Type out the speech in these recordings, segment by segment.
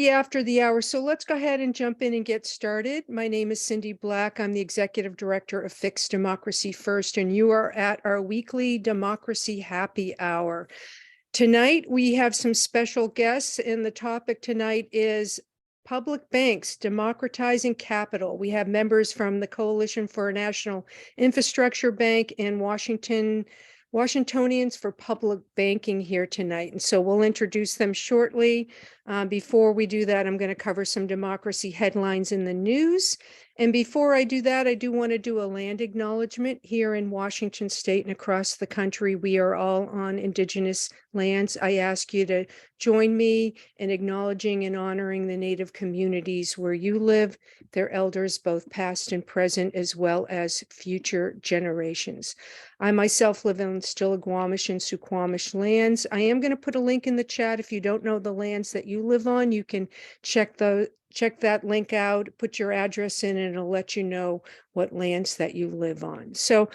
After the hour. So let's go ahead and jump in and get started. My name is Cindy Black. I'm the Executive Director of Fixed Democracy First, and you are at our weekly Democracy Happy Hour. Tonight, we have some special guests, and the topic tonight is public banks democratizing capital. We have members from the Coalition for a National Infrastructure Bank and Washingtonians for Public Banking here tonight. And so we'll introduce them shortly. Before we do that, I'm going to cover some democracy headlines in the news. And before I do that, I do want to do a land acknowledgement here in Washington State and across the country. We are all on Indigenous lands. I ask you to join me in acknowledging and honoring the Native communities where you live, their elders, both past and present, as well as future generations. I myself live in Stillaguamish and Suquamish lands. I am going to put a link in the chat. If you don't know the lands that you live on, you can check that link out, put your address in, and it'll let you know what lands that you live on. So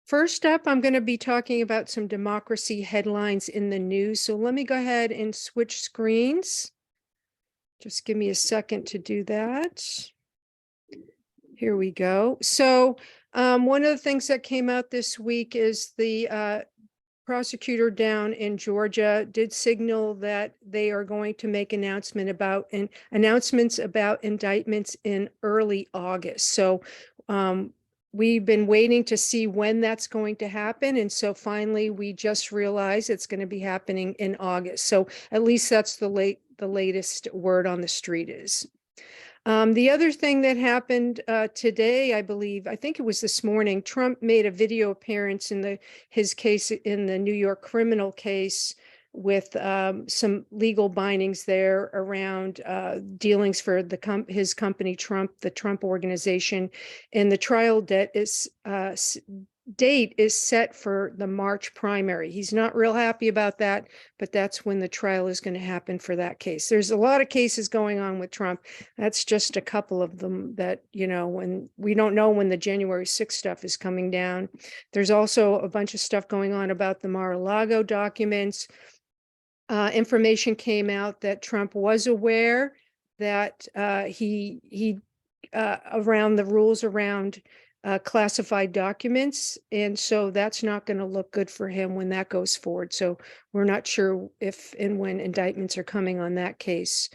first up, I'm going to be talking about some democracy headlines in the news. So let me go ahead and switch screens. Just give me a second to do that. Here we go. So one of the things that came out this week is the prosecutor down in Georgia did signal that they are going to make announcements about indictments in early August. So we've been waiting to see when that's going to happen. And so finally, we just realized it's going to be happening in August. So at least that's the latest word on the street is. The other thing that happened today, I think it was this morning, Trump made a video appearance in his case in the New York criminal case with some legal bindings there around dealings for his company, the Trump Organization, and the trial date is set for the March primary. He's not real happy about that, but that's when the trial is going to happen for that case. There's a lot of cases going on with Trump. That's just a couple of them that, when we don't know when the January 6th stuff is coming down. There's also a bunch of stuff going on about the Mar-a-Lago documents. Information came out that Trump was aware that he around the rules around classified documents. And so that's not going to look good for him when that goes forward. So we're not sure if and when indictments are coming on that case.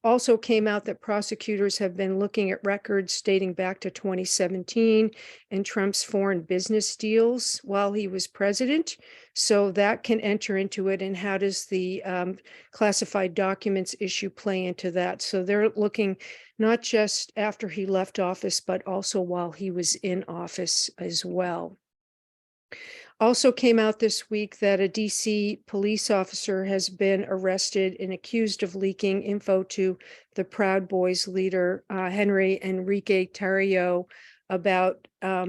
Also came out that prosecutors have been looking at records dating back to 2017 and Trump's foreign business deals while he was president. So that can enter into it. And how does the classified documents issue play into that? So they're looking not just after he left office, but also while he was in office as well. Also came out this week that a DC police officer has been arrested and accused of leaking info to the Proud Boys leader, Henry Enrique Tarrio, about a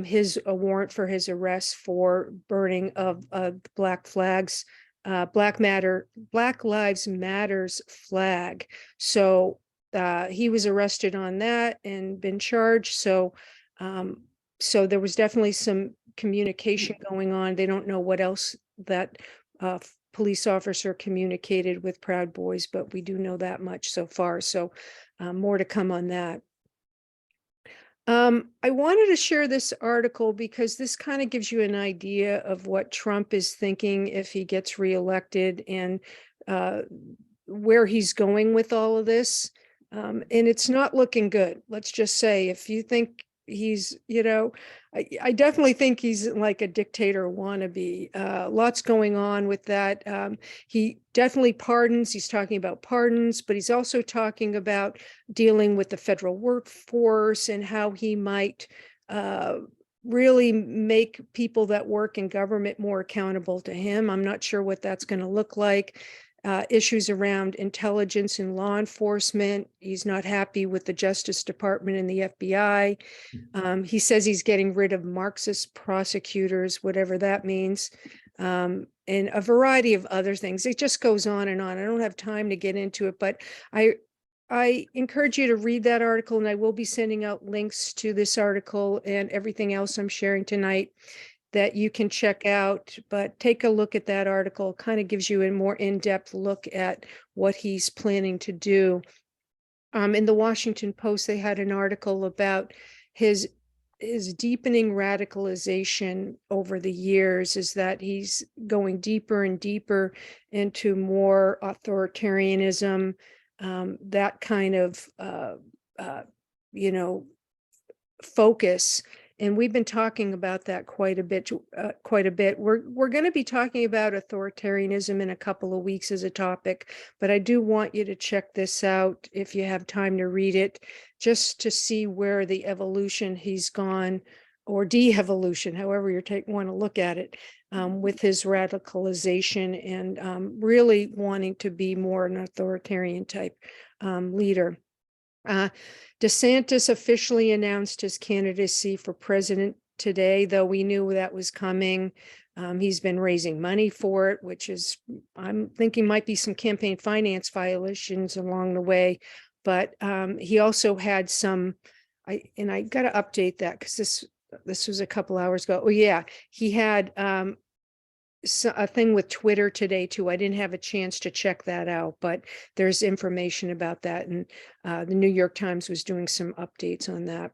warrant for his arrest for burning of Black flags, Black Lives Matters flag. So he was arrested on that and been charged. So there was definitely some communication going on. They don't know what else that police officer communicated with Proud Boys, but we do know that much so far. So more to come on that. I wanted to share this article because this kind of gives you an idea of what Trump is thinking if he gets reelected and where he's going with all of this. And it's not looking good. Let's just say, if you think he's, I definitely think he's like a dictator wannabe. Lots going on with that. He definitely pardons. He's talking about pardons, but he's also talking about dealing with the federal workforce and how he might really make people that work in government more accountable to him. I'm not sure what that's going to look like. Issues around intelligence and law enforcement. He's not happy with the Justice Department and the FBI. He says he's getting rid of Marxist prosecutors, whatever that means, and a variety of other things. It just goes on and on. I don't have time to get into it, but I encourage you to read that article, and I will be sending out links to this article and everything else I'm sharing tonight that you can check out, but take a look at that article. Kind of gives you a more in-depth look at what he's planning to do. In the Washington Post, they had an article about his deepening radicalization over the years, is that he's going deeper and deeper into more authoritarianism, that kind of focus. And we've been talking about that quite a bit. We're going to be talking about authoritarianism in a couple of weeks as a topic, but I do want you to check this out if you have time to read it, just to see where the evolution he's gone, or de-evolution, however you want to look at it, with his radicalization and really wanting to be more an authoritarian type leader. DeSantis officially announced his candidacy for president today, though we knew that was coming. He's been raising money for it, which is, I'm thinking, might be some campaign finance violations along the way. But he also had some, I got to update that because this was a couple hours ago. Oh yeah, he had a thing with Twitter today too. I didn't have a chance to check that out, but there's information about that, and the New York Times was doing some updates on that.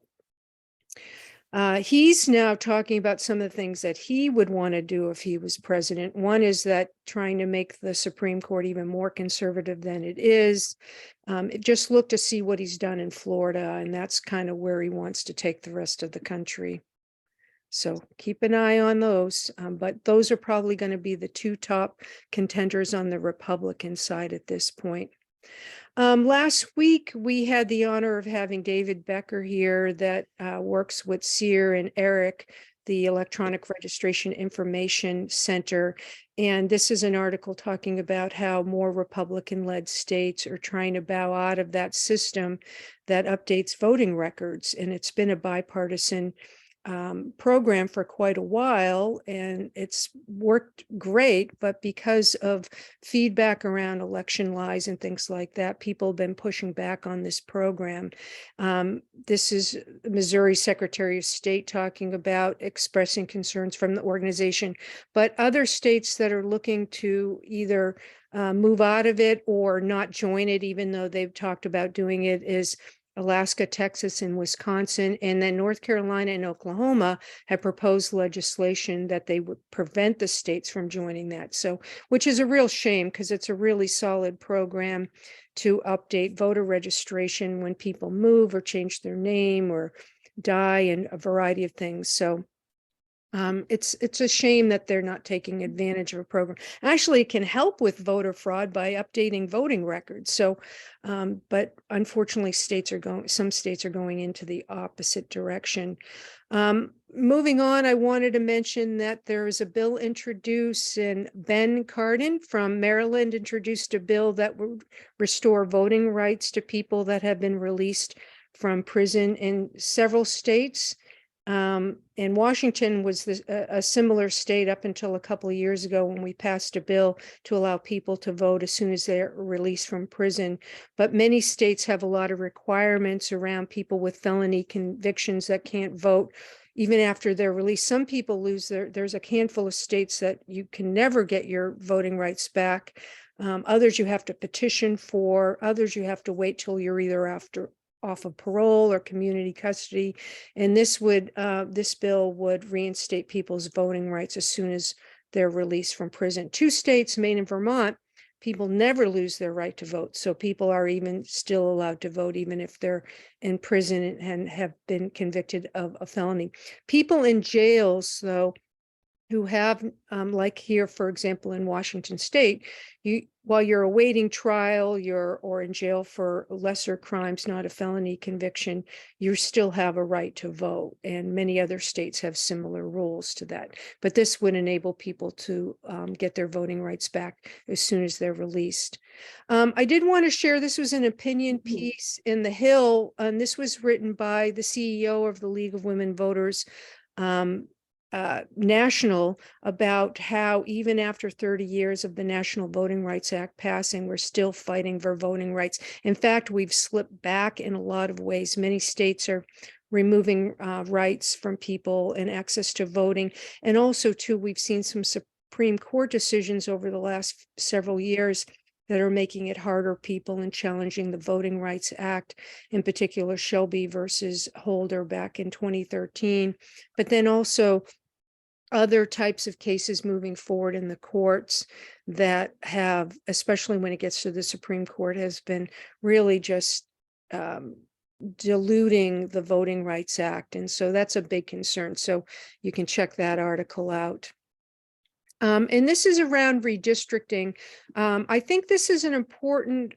He's now talking about some of the things that he would want to do if he was president. One is that trying to make the Supreme Court even more conservative than it is. Just look to see what he's done in Florida, and that's kind of where he wants to take the rest of the country. So keep an eye on those, but those are probably going to be the two top contenders on the Republican side at this point. Last week, we had the honor of having David Becker here that works with Sear and Eric, the Electronic Registration Information Center. And this is an article talking about how more Republican-led states are trying to bow out of that system that updates voting records. And it's been a bipartisan program for quite a while, and it's worked great, but because of feedback around election lies and things like that, people have been pushing back on this program. This is Missouri Secretary of State talking about expressing concerns from the organization, but other states that are looking to either move out of it or not join it, even though they've talked about doing it, is Alaska, Texas, and Wisconsin, and then North Carolina and Oklahoma have proposed legislation that they would prevent the states from joining that. So, which is a real shame, because it's a really solid program to update voter registration when people move or change their name or die, and a variety of things. So it's a shame that they're not taking advantage of a program. Actually, it can help with voter fraud by updating voting records. So, but unfortunately, some states are going into the opposite direction. Moving on, I wanted to mention that there is a bill introduced, and Ben Cardin from Maryland introduced a bill that would restore voting rights to people that have been released from prison in several states. And Washington was a similar state up until a couple of years ago, when we passed a bill to allow people to vote as soon as they're released from prison. But many states have a lot of requirements around people with felony convictions that can't vote even after they're released. Some people lose there's a handful of states that you can never get your voting rights back. Others you have to petition for, others you have to wait till you're either off of parole or community custody. And this bill would reinstate people's voting rights as soon as they're released from prison. 2 states, Maine and Vermont, people never lose their right to vote. So people are even still allowed to vote, even if they're in prison and have been convicted of a felony. People in jails, though, who have, like here, for example, in Washington State, while you're awaiting trial, or in jail for lesser crimes, not a felony conviction, you still have a right to vote. And many other states have similar rules to that. But this would enable people to get their voting rights back as soon as they're released. I did want to share, this was an opinion piece in The Hill, and this was written by the CEO of the League of Women Voters, National, about how even after 30 years of the National Voting Rights Act passing, we're still fighting for voting rights. In fact, we've slipped back in a lot of ways. Many states are removing rights from people and access to voting. And also, too, we've seen some Supreme Court decisions over the last several years that are making it harder people and challenging the Voting Rights Act, in particular Shelby versus Holder back in 2013. But then also other types of cases moving forward in the courts that have, especially when it gets to the Supreme Court, has been really just diluting the Voting Rights Act. And so that's a big concern. So you can check that article out. And this is around redistricting. I think this is an important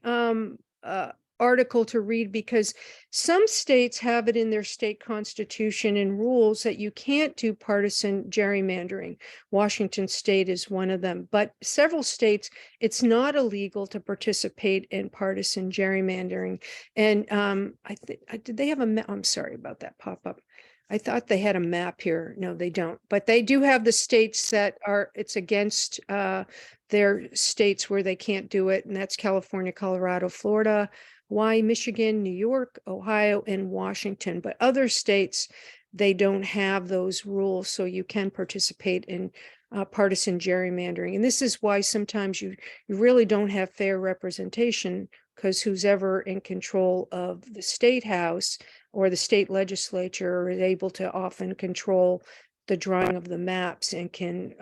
article to read because some states have it in their state constitution and rules that you can't do partisan gerrymandering. Washington State is one of them, but several states, it's not illegal to participate in partisan gerrymandering. And did they have a, I'm sorry about that pop-up. I thought they had a map here. No, they don't. But they do have the states that are, it's against their states where they can't do it. And that's California, Colorado, Florida, Hawaii, Michigan, New York, Ohio, and Washington. But other states, they don't have those rules. So you can participate in partisan gerrymandering. And this is why sometimes you really don't have fair representation, because who's ever in control of the state house or the state legislature is able to often control the drawing of the maps and can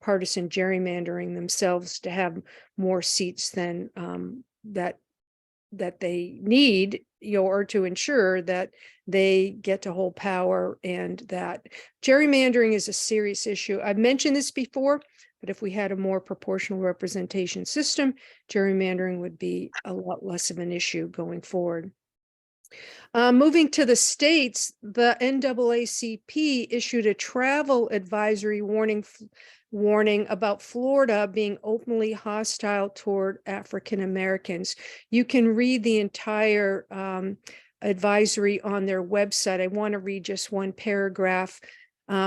partisan gerrymandering themselves to have more seats than that they need, or to ensure that they get to hold power. And that gerrymandering is a serious issue. I've mentioned this before, but if we had a more proportional representation system, gerrymandering would be a lot less of an issue going forward. Moving to the states, the NAACP issued a travel advisory warning about Florida being openly hostile toward African Americans. You can read the entire advisory on their website. I want to read just one paragraph.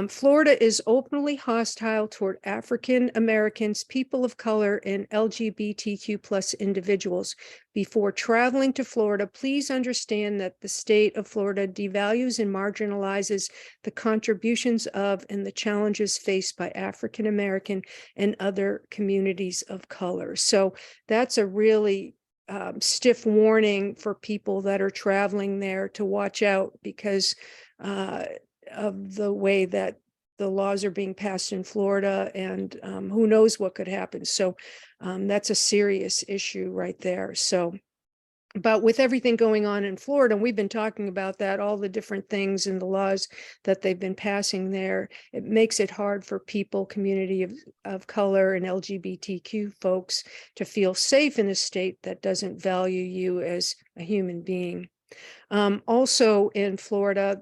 Florida is openly hostile toward African Americans, people of color, and LGBTQ plus individuals. Before traveling to Florida, please understand that the state of Florida devalues and marginalizes the contributions of and the challenges faced by African American and other communities of color. So that's a really stiff warning for people that are traveling there to watch out, because of the way that the laws are being passed in Florida, and who knows what could happen. So that's a serious issue right there. So, but with everything going on in Florida, we've been talking about that, all the different things and the laws that they've been passing there, it makes it hard for people, community of color and LGBTQ folks to feel safe in a state that doesn't value you as a human being. Also in Florida,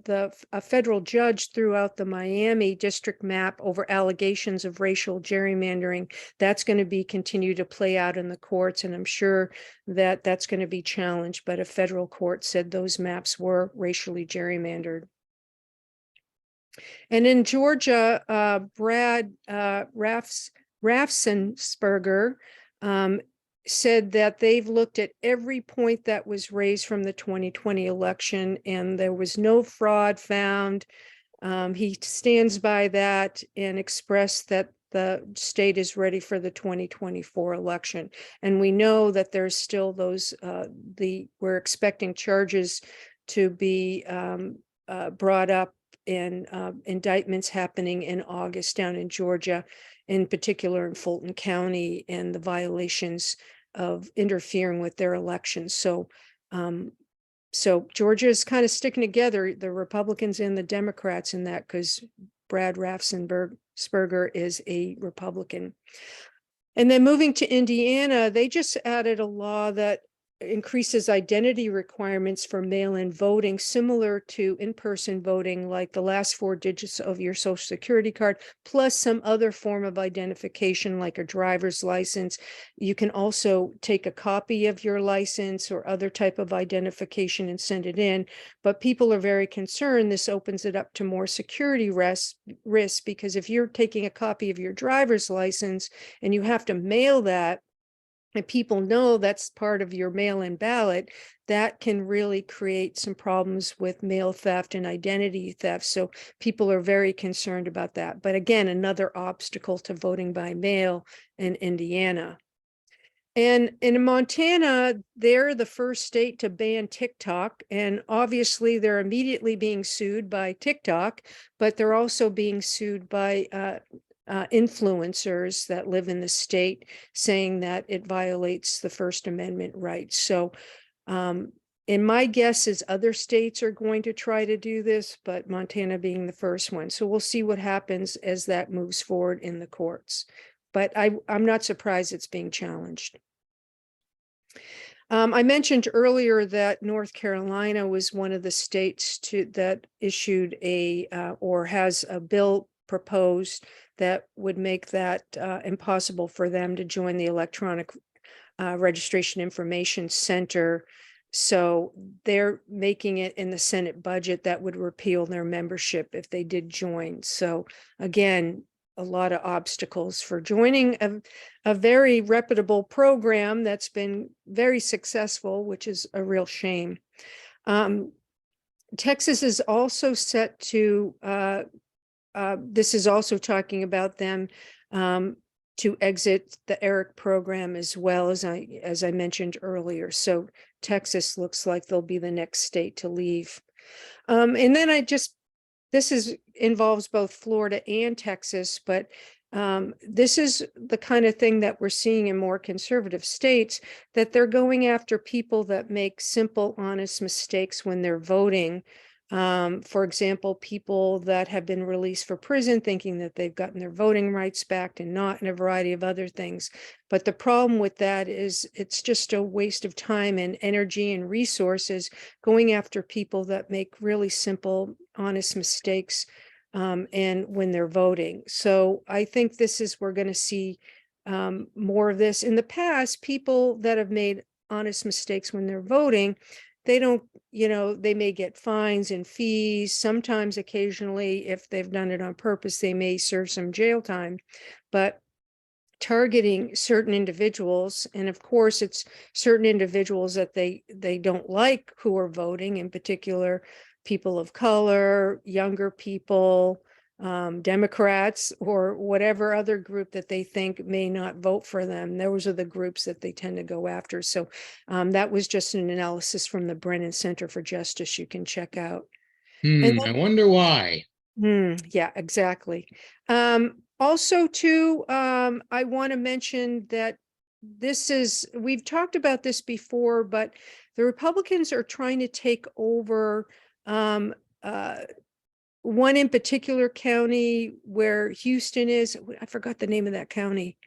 a federal judge threw out the Miami district map over allegations of racial gerrymandering. That's going to be continue to play out in the courts, and I'm sure that that's going to be challenged, but a federal court said those maps were racially gerrymandered. And in Georgia, Brad Raffensperger said that they've looked at every point that was raised from the 2020 election, and there was no fraud found. He stands by that and expressed that the state is ready for the 2024 election. And we know that there's still those, we're expecting charges to be brought up and indictments happening in August down in Georgia, in particular in Fulton County, and the violations of interfering with their elections. So Georgia is kind of sticking together, the Republicans and the Democrats, in that, because Brad Raffensperger is a Republican. And then moving to Indiana, they just added a law that increases identity requirements for mail-in voting, similar to in-person voting, like the last 4 digits of your social security card, plus some other form of identification like a driver's license. You can also take a copy of your license or other type of identification and send it in. But people are very concerned this opens it up to more security risks, because if you're taking a copy of your driver's license and you have to mail that, and people know that's part of your mail-in ballot, that can really create some problems with mail theft and identity theft. So people are very concerned about that. But again, another obstacle to voting by mail in Indiana. And in Montana, they're the first state to ban TikTok. And obviously, they're immediately being sued by TikTok, but they're also being sued by influencers that live in the state, saying that it violates the First Amendment rights. So, and my guess is other states are going to try to do this, but Montana being the first one. So we'll see what happens as that moves forward in the courts. But I'm not surprised it's being challenged. I mentioned earlier that North Carolina was one of the states that issued or has a bill proposed that would make that impossible for them to join the Electronic Registration Information Center. So they're making it in the Senate budget that would repeal their membership if they did join. So again, a lot of obstacles for joining a very reputable program that's been very successful, which is a real shame. Texas is also set to, this is also talking about them to exit the ERIC program as well, as I mentioned earlier. So Texas looks like they'll be the next state to leave. And then this involves both Florida and Texas, but this is the kind of thing that we're seeing in more conservative states, that they're going after people that make simple, honest mistakes when they're voting. For example, people that have been released for prison thinking that they've gotten their voting rights back and not, and a variety of other things. But the problem with that is it's just a waste of time and energy and resources going after people that make really simple, honest mistakes and when they're voting. So I think we're going to see more of this. In the past, people that have made honest mistakes when they're voting, they don't, they may get fines and fees. Sometimes, occasionally, if they've done it on purpose, they may serve some jail time. But targeting certain individuals, and of course, it's certain individuals that they don't like who are voting, in particular, people of color, younger people, Democrats, or whatever other group that they think may not vote for them. Those are the groups that they tend to go after. So that was just an analysis from the Brennan Center for Justice you can check out. I wonder why. Yeah, exactly. Also, too, I want to mention that we've talked about this before, but the Republicans are trying to take over one in particular county where Houston is. I forgot the name of that county.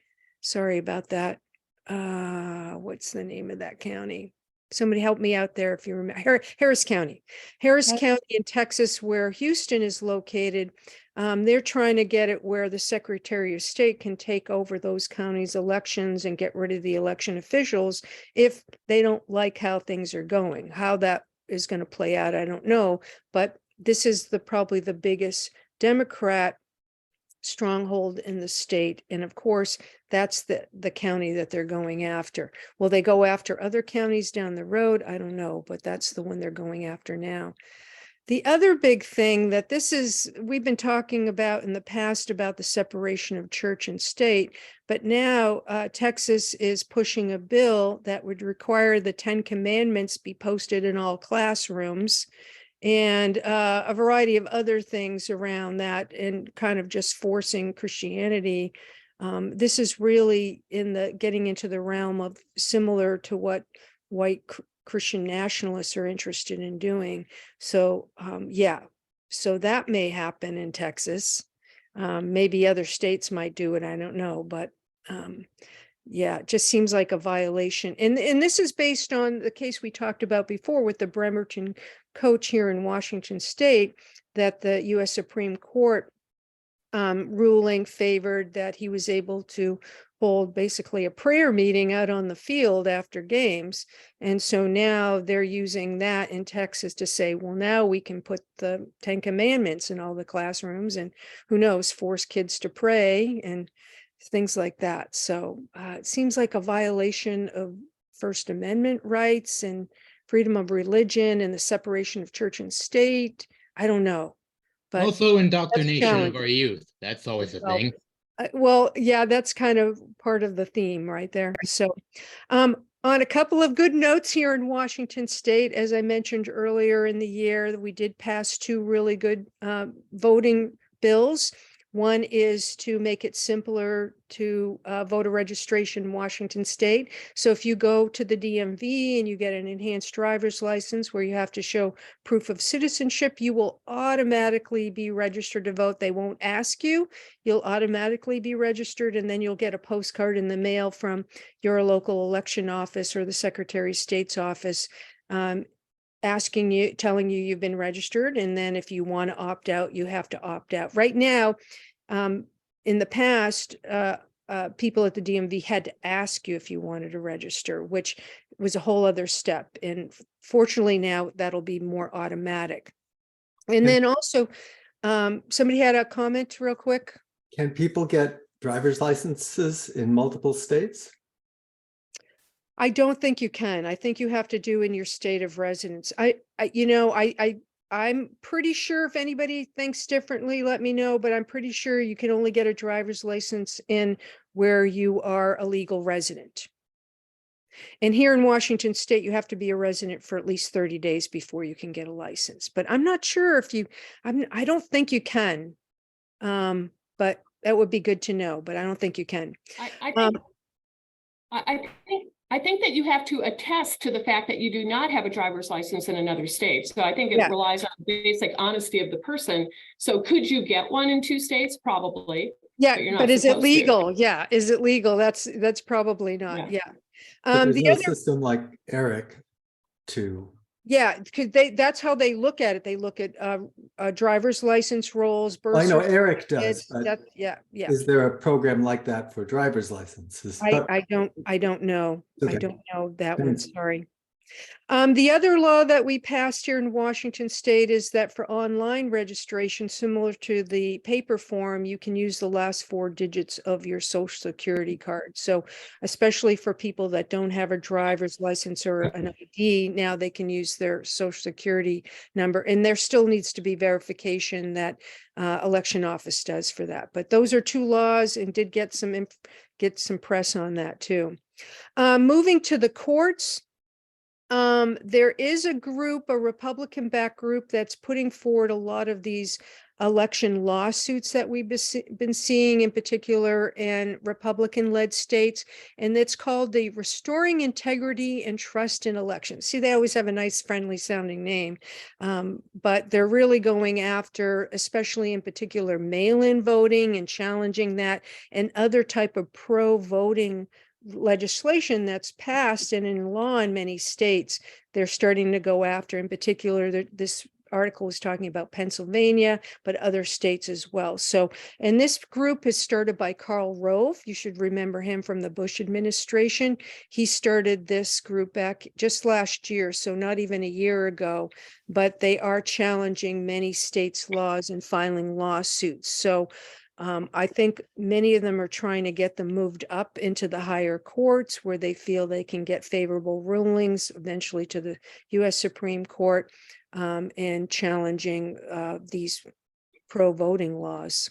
Sorry about that. What's the name of that county? Somebody help me out there if you remember. Harris County. Harris County in Texas, where Houston is located. They're trying to get it where the Secretary of State can take over those counties' elections and get rid of the election officials if they don't like how things are going. How that is going to play out, I don't know. But this is probably the biggest Democrat stronghold in the state. And of course, that's the county that they're going after. Will they go after other counties down the road? I don't know, but that's the one they're going after now. The other big thing that we've been talking about in the past about the separation of church and state, but now Texas is pushing a bill that would require the 10 Commandments be posted in all classrooms, and a variety of other things around that, and kind of just forcing Christianity. This is really getting into the realm of similar to what white Christian nationalists are interested in doing. So yeah, so that may happen in Texas. Maybe other states might do it, I don't know, but yeah, it just seems like a violation. And this is based on the case we talked about before with the Bremerton coach here in Washington State, that the U.S. Supreme Court ruling favored that he was able to hold basically a prayer meeting out on the field after games. And so now they're using that in Texas to say, well, now we can put the 10 Commandments in all the classrooms and who knows, force kids to pray. And things like that. So it seems like a violation of First Amendment rights and freedom of religion and the separation of church and state. I don't know, but Also, that's indoctrination of challenging. our youth. That's always a thing. Well, yeah, that's kind of part of the theme right there. So, on a couple of good notes here in Washington State, as I mentioned earlier in the year, we did pass two really good voting bills. One is to make it simpler to voter registration in Washington State. So if you go to the DMV and you get an enhanced driver's license where you have to show proof of citizenship, you will automatically be registered to vote. They won't ask you. You'll automatically be registered, and then you'll get a postcard in the mail from your local election office or the Secretary of State's office, asking you, telling you you've been registered. And then if you want to opt out, you have to opt out. Right now, in the past, people at the DMV had to ask you if you wanted to register, which was a whole other step. And fortunately now that'll be more automatic. And then also, somebody had a comment real quick. Can people get driver's licenses in multiple states? I don't think you can. I think you have to do in your state of residence. I'm pretty sure if anybody thinks differently, let me know, but I'm pretty sure you can only get a driver's license in where you are a legal resident. And here in Washington State, you have to be a resident for at least 30 days before you can get a license. But I'm not sure if I don't think you can. But that would be good to know, but I don't think you can. I think that you have to attest to the fact that you do not have a driver's license in another state. So I think it relies on basic honesty of the person. So could you get one in 2 states? Probably. Yeah, but is it legal? Yeah, is it legal? That's probably not. Yeah. There's no system like Eric to. Yeah, because that's how they look at it. They look at driver's license rolls, birth. I know Eric does, but yeah. Is there a program like that for driver's licenses? I don't know. Okay. I don't know that one. Sorry. The other law that we passed here in Washington State is that for online registration, similar to the paper form, you can use the last 4 digits of your social security card. So especially for people that don't have a driver's license or an ID, now they can use their social security number. And there still needs to be verification that election office does for that. But those are 2 laws, and did get some press on that too. Moving to the courts. There is a Republican-backed group that's putting forward a lot of these election lawsuits that we've been seeing, in particular in Republican-led states, and it's called the Restoring Integrity and Trust in Elections. See, they always have a nice, friendly-sounding name, but they're really going after, especially in particular, mail-in voting and challenging that, and other type of pro-voting legislation that's passed and in law in many states. They're starting to go after, in particular, this article was talking about Pennsylvania, but other states as well. So, and this group is started by Karl Rove. You should remember him from the Bush administration. He started this group back just last year, so not even a year ago, but they are challenging many states' laws and filing lawsuits. So I think many of them are trying to get them moved up into the higher courts where they feel they can get favorable rulings, eventually to the U.S. Supreme Court, and challenging these pro-voting laws.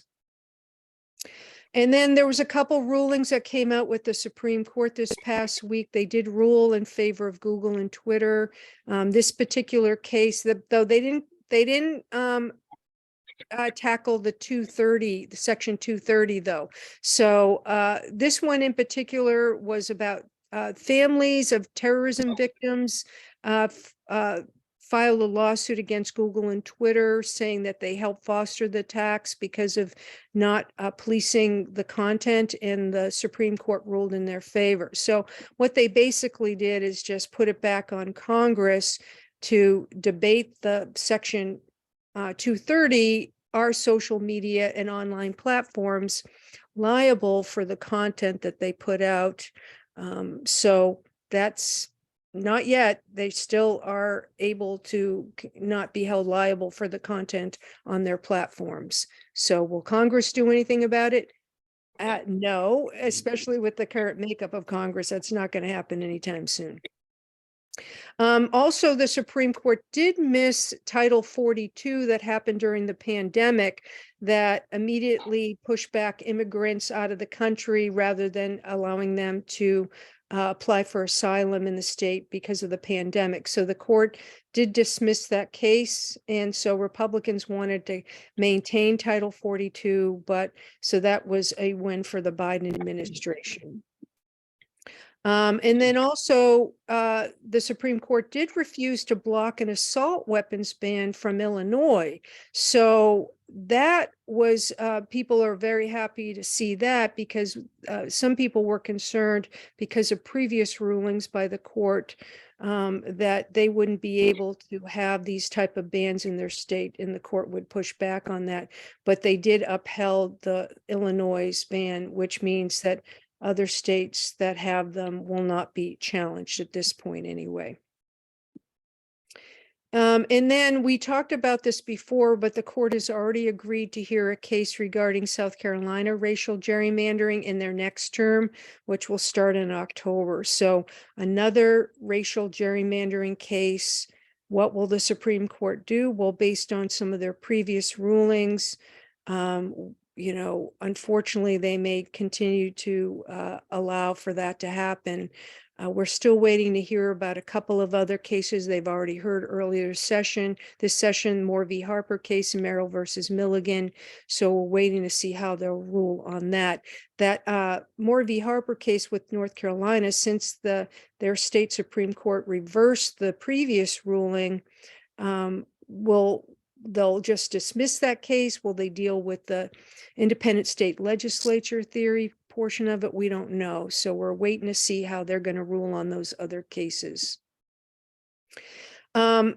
And then there was a couple rulings that came out with the Supreme Court this past week. They did rule in favor of Google and Twitter. This particular case, though they didn't tackle the section 230 though. So this one in particular was about families of terrorism victims filed a lawsuit against Google and Twitter saying that they helped foster the attacks because of not policing the content, and the Supreme Court ruled in their favor. So what they basically did is just put it back on Congress to debate the section 230, are social media and online platforms liable for the content that they put out? So that's not yet. They still are able to not be held liable for the content on their platforms. So will Congress do anything about it? No, especially with the current makeup of Congress, that's not going to happen anytime soon. Also, the Supreme Court did miss Title 42 that happened during the pandemic that immediately pushed back immigrants out of the country rather than allowing them to apply for asylum in the state because of the pandemic. So the court did dismiss that case. And so Republicans wanted to maintain Title 42, but so that was a win for the Biden administration. And then also, the Supreme Court did refuse to block an assault weapons ban from Illinois. So that was, people are very happy to see that because some people were concerned because of previous rulings by the court that they wouldn't be able to have these type of bans in their state, and the court would push back on that. But they did upheld the Illinois ban, which means that other states that have them will not be challenged at this point anyway. And then we talked about this before, but the court has already agreed to hear a case regarding South Carolina racial gerrymandering in their next term, which will start in October. So another racial gerrymandering case. What will the Supreme Court do? Well, based on some of their previous rulings, you know, unfortunately, they may continue to allow for that to happen. We're still waiting to hear about a couple of other cases they've already heard earlier this session, Moore v. Harper case and Merrill versus Milligan. So we're waiting to see how they'll rule on that. That Moore v. Harper case with North Carolina, since their state Supreme Court reversed the previous ruling, they'll just dismiss that case. Will they deal with the independent state legislature theory portion of it? We don't know. So we're waiting to see how they're going to rule on those other cases. I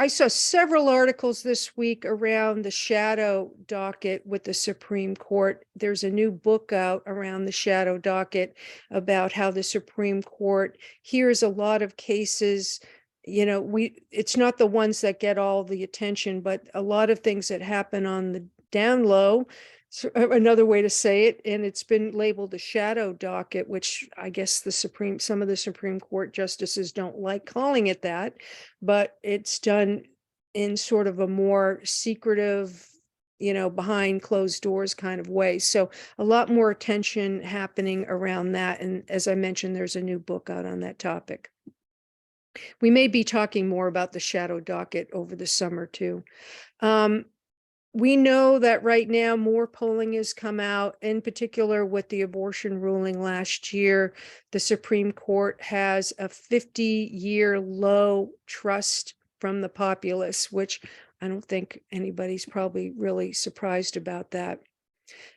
saw several articles this week around the shadow docket with the Supreme Court. There's a new book out around the shadow docket about how the Supreme Court hears a lot of cases. You know, it's not the ones that get all the attention, but a lot of things that happen on the down low, so another way to say it, and it's been labeled a shadow docket, which I guess some of the Supreme Court justices don't like calling it that, but it's done in sort of a more secretive, you know, behind closed doors kind of way. So a lot more attention happening around that. And as I mentioned, there's a new book out on that topic. We may be talking more about the shadow docket over the summer too. We know that right now more polling has come out, in particular with the abortion ruling last year. The Supreme Court has a 50-year low trust from the populace, which I don't think anybody's probably really surprised about that.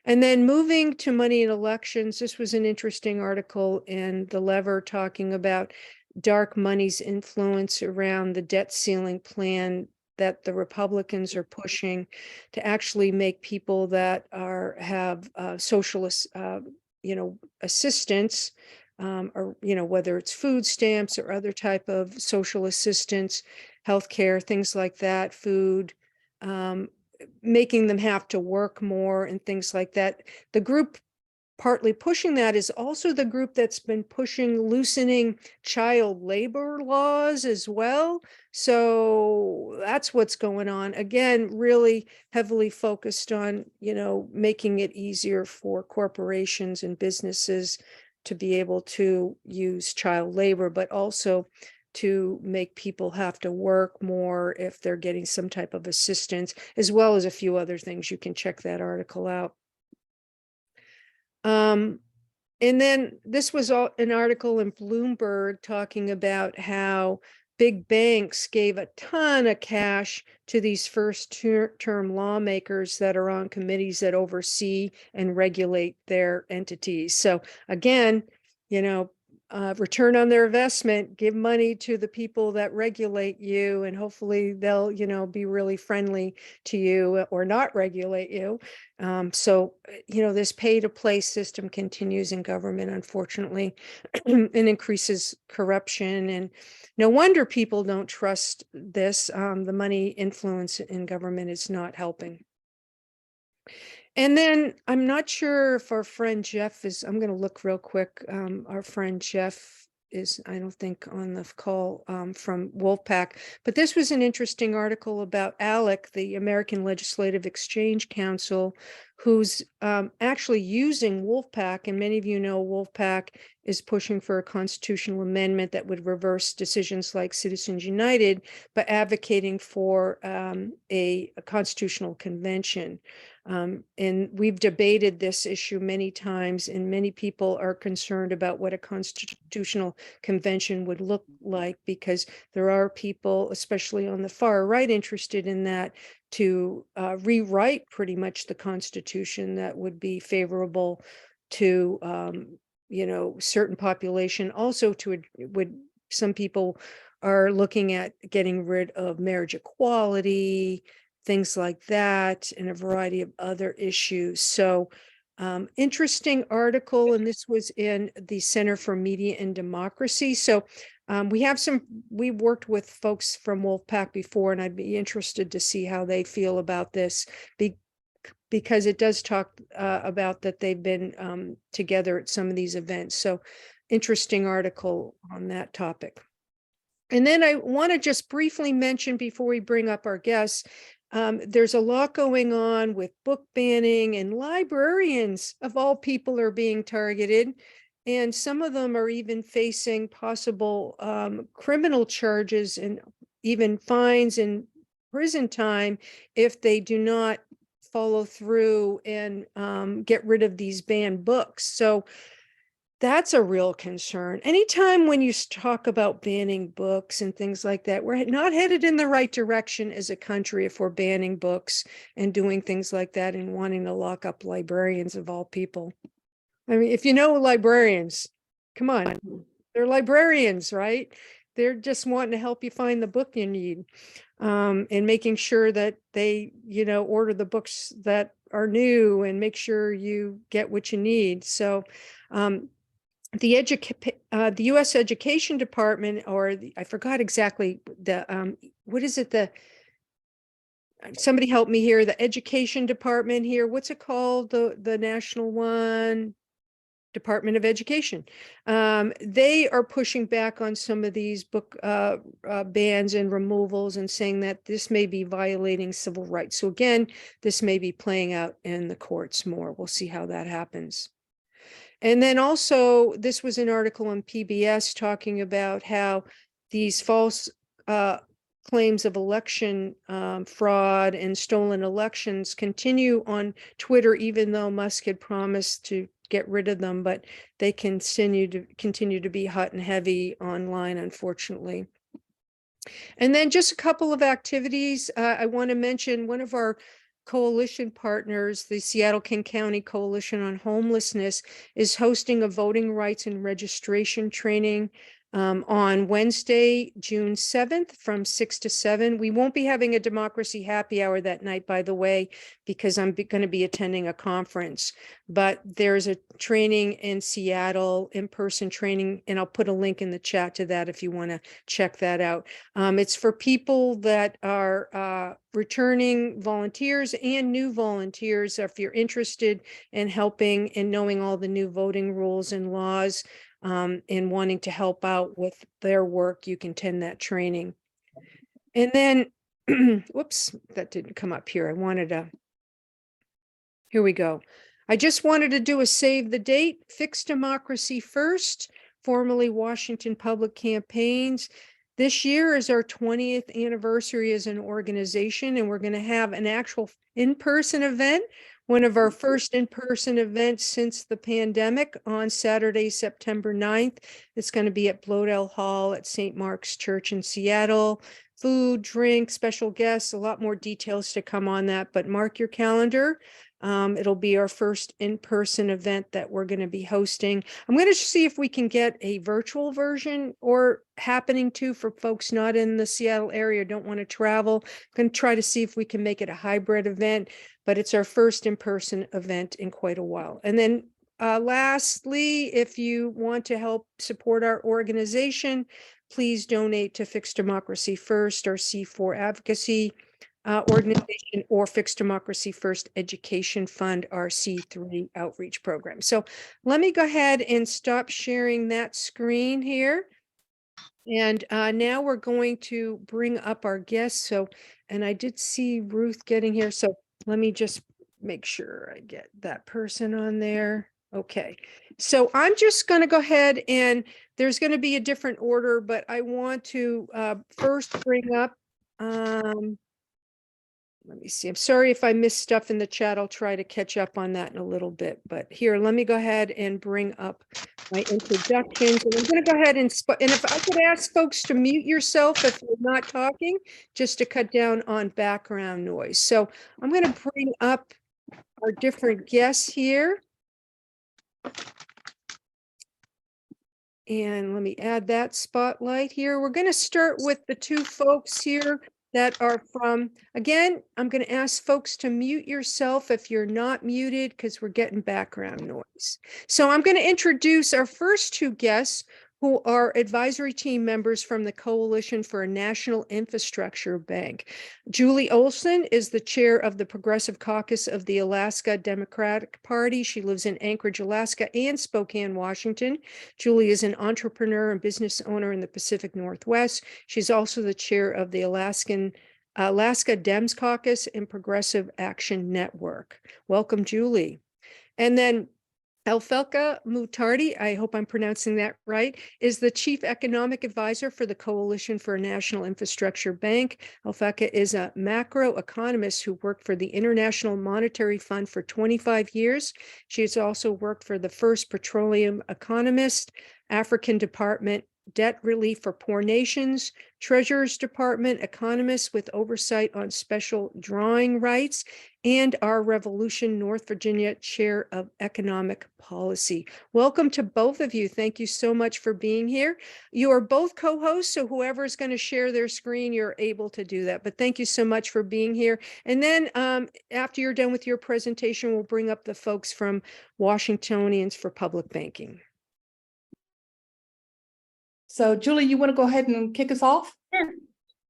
And then moving to money in elections, this was an interesting article in The Lever talking about dark money's influence around the debt ceiling plan that the Republicans are pushing to actually make people that have socialist, assistance, or, whether it's food stamps or other type of social assistance, healthcare, things like that, food, making them have to work more and things like that. The group partly pushing that is also the group that's been pushing loosening child labor laws as well. So that's what's going on. Again, really heavily focused on, making it easier for corporations and businesses to be able to use child labor, but also to make people have to work more if they're getting some type of assistance, as well as a few other things. You can check that article out. And then this was an article in Bloomberg talking about how big banks gave a ton of cash to these first-term lawmakers that are on committees that oversee and regulate their entities. So again, return on their investment, give money to the people that regulate you, and hopefully they'll, be really friendly to you or not regulate you. So, this pay-to-play system continues in government, unfortunately, and increases corruption. And no wonder people don't trust this. The money influence in government is not helping. And then I'm not sure if our friend Jeff is, I'm going to look real quick. Our friend Jeff is, I don't think, on the call from Wolfpack, but this was an interesting article about ALEC, the American Legislative Exchange Council, who's actually using Wolfpack. And many of you know Wolfpack is pushing for a constitutional amendment that would reverse decisions like Citizens United, but advocating for a constitutional convention. And we've debated this issue many times, and many people are concerned about what a constitutional convention would look like, because there are people, especially on the far right, interested in that, to rewrite pretty much the Constitution that would be favorable to, certain population. Also, some people are looking at getting rid of marriage equality, things like that, and a variety of other issues. So interesting article, and this was in the Center for Media and Democracy. So we've worked with folks from Wolfpack before, and I'd be interested to see how they feel about this, because it does talk about that they've been together at some of these events. So interesting article on that topic. And then I want to just briefly mention before we bring up our guests, there's a lot going on with book banning, and librarians of all people are being targeted. And some of them are even facing possible criminal charges and even fines and prison time if they do not follow through and get rid of these banned books. So that's a real concern. Anytime when you talk about banning books and things like that, we're not headed in the right direction as a country if we're banning books and doing things like that and wanting to lock up librarians of all people. I mean, if you know librarians, come on, they're librarians, right? They're just wanting to help you find the book you need, and making sure that they, order the books that are new and make sure you get what you need. So, the U.S. Education Department, I forgot exactly what is it? Somebody help me here. The Education Department here. What's it called? The national one? Department of Education. They are pushing back on some of these book bans and removals, and saying that this may be violating civil rights. So again, this may be playing out in the courts more. We'll see how that happens. And then also, this was an article on PBS talking about how these false claims of election fraud and stolen elections continue on Twitter, even though Musk had promised to get rid of them, but they continue to be hot and heavy online, unfortunately. And then just a couple of activities. I want to mention one of our coalition partners, the Seattle-King County Coalition on Homelessness, is hosting a voting rights and registration training on Wednesday, June 7th from 6 to 7. We won't be having a democracy happy hour that night, by the way, because I'm going to be attending a conference. But there's a training in Seattle, in-person training, and I'll put a link in the chat to that if you want to check that out. It's for people that are returning volunteers and new volunteers. If you're interested in helping and knowing all the new voting rules and laws, and wanting to help out with their work, you can attend that training. And then, whoops, that didn't come up here. Here we go. I just wanted to do a save the date. Fix Democracy First, formerly Washington Public Campaigns. This year is our 20th anniversary as an organization, and we're going to have an actual in-person event, one of our first in-person events since the pandemic, on Saturday, September 9th. It's going to be at Bloedel Hall at St. Mark's Church in Seattle. Food, drink, special guests, a lot more details to come on that, but mark your calendar. It'll be our first in-person event that we're going to be hosting. I'm going to see if we can get a virtual version or happening too for folks not in the Seattle area, don't want to travel. I'm going to try to see if we can make it a hybrid event, but it's our first in-person event in quite a while. And then lastly, if you want to help support our organization, please donate to Fix Democracy First or C4 Advocacy. organization or Fixed Democracy First Education Fund, our C3 outreach program. So let me go ahead and stop sharing that screen here. And now we're going to bring up our guests. So, and I did see Ruth getting here. So let me just make sure I get that person on there. Okay. So I'm just going to go ahead, and there's going to be a different order, but I want to first bring up, let me see. I'm sorry if I missed stuff in the chat. I'll try to catch up on that in a little bit. But here, let me go ahead and bring up my introductions. And I'm going to go ahead and if I could ask folks to mute yourself if you're not talking, just to cut down on background noise. So I'm going to bring up our different guests here. And let me add that spotlight here. We're going to start with the two folks here that are from, again, I'm going to ask folks to mute yourself if you're not muted, because we're getting background noise. So I'm going to introduce our first two guests, who are advisory team members from the Coalition for a National Infrastructure Bank. Julie Olsen is the chair of the Progressive Caucus of the Alaska Democratic Party. She lives in Anchorage, Alaska, and Spokane, Washington. Julie is an entrepreneur and business owner in the Pacific Northwest. She's also the chair of the Alaska Dems Caucus and Progressive Action Network. Welcome, Julie. And then Alphecca Muttardy, I hope I'm pronouncing that right, is the Chief Economic Advisor for the Coalition for a National Infrastructure Bank. Alphecca is a macroeconomist who worked for the International Monetary Fund for 25 years. She has also worked for the First Petroleum Economist, African Department, Debt Relief for Poor Nations, Treasurer's Department, economist with oversight on special drawing rights, and our Revolution North Virginia Chair of Economic Policy. Welcome to both of you. Thank you so much for being here. You are both co-hosts, so whoever is going to share their screen, you're able to do that. But thank you so much for being here. And then after you're done with your presentation, we'll bring up the folks from Washingtonians for Public Banking. So Julie, you want to go ahead and kick us off?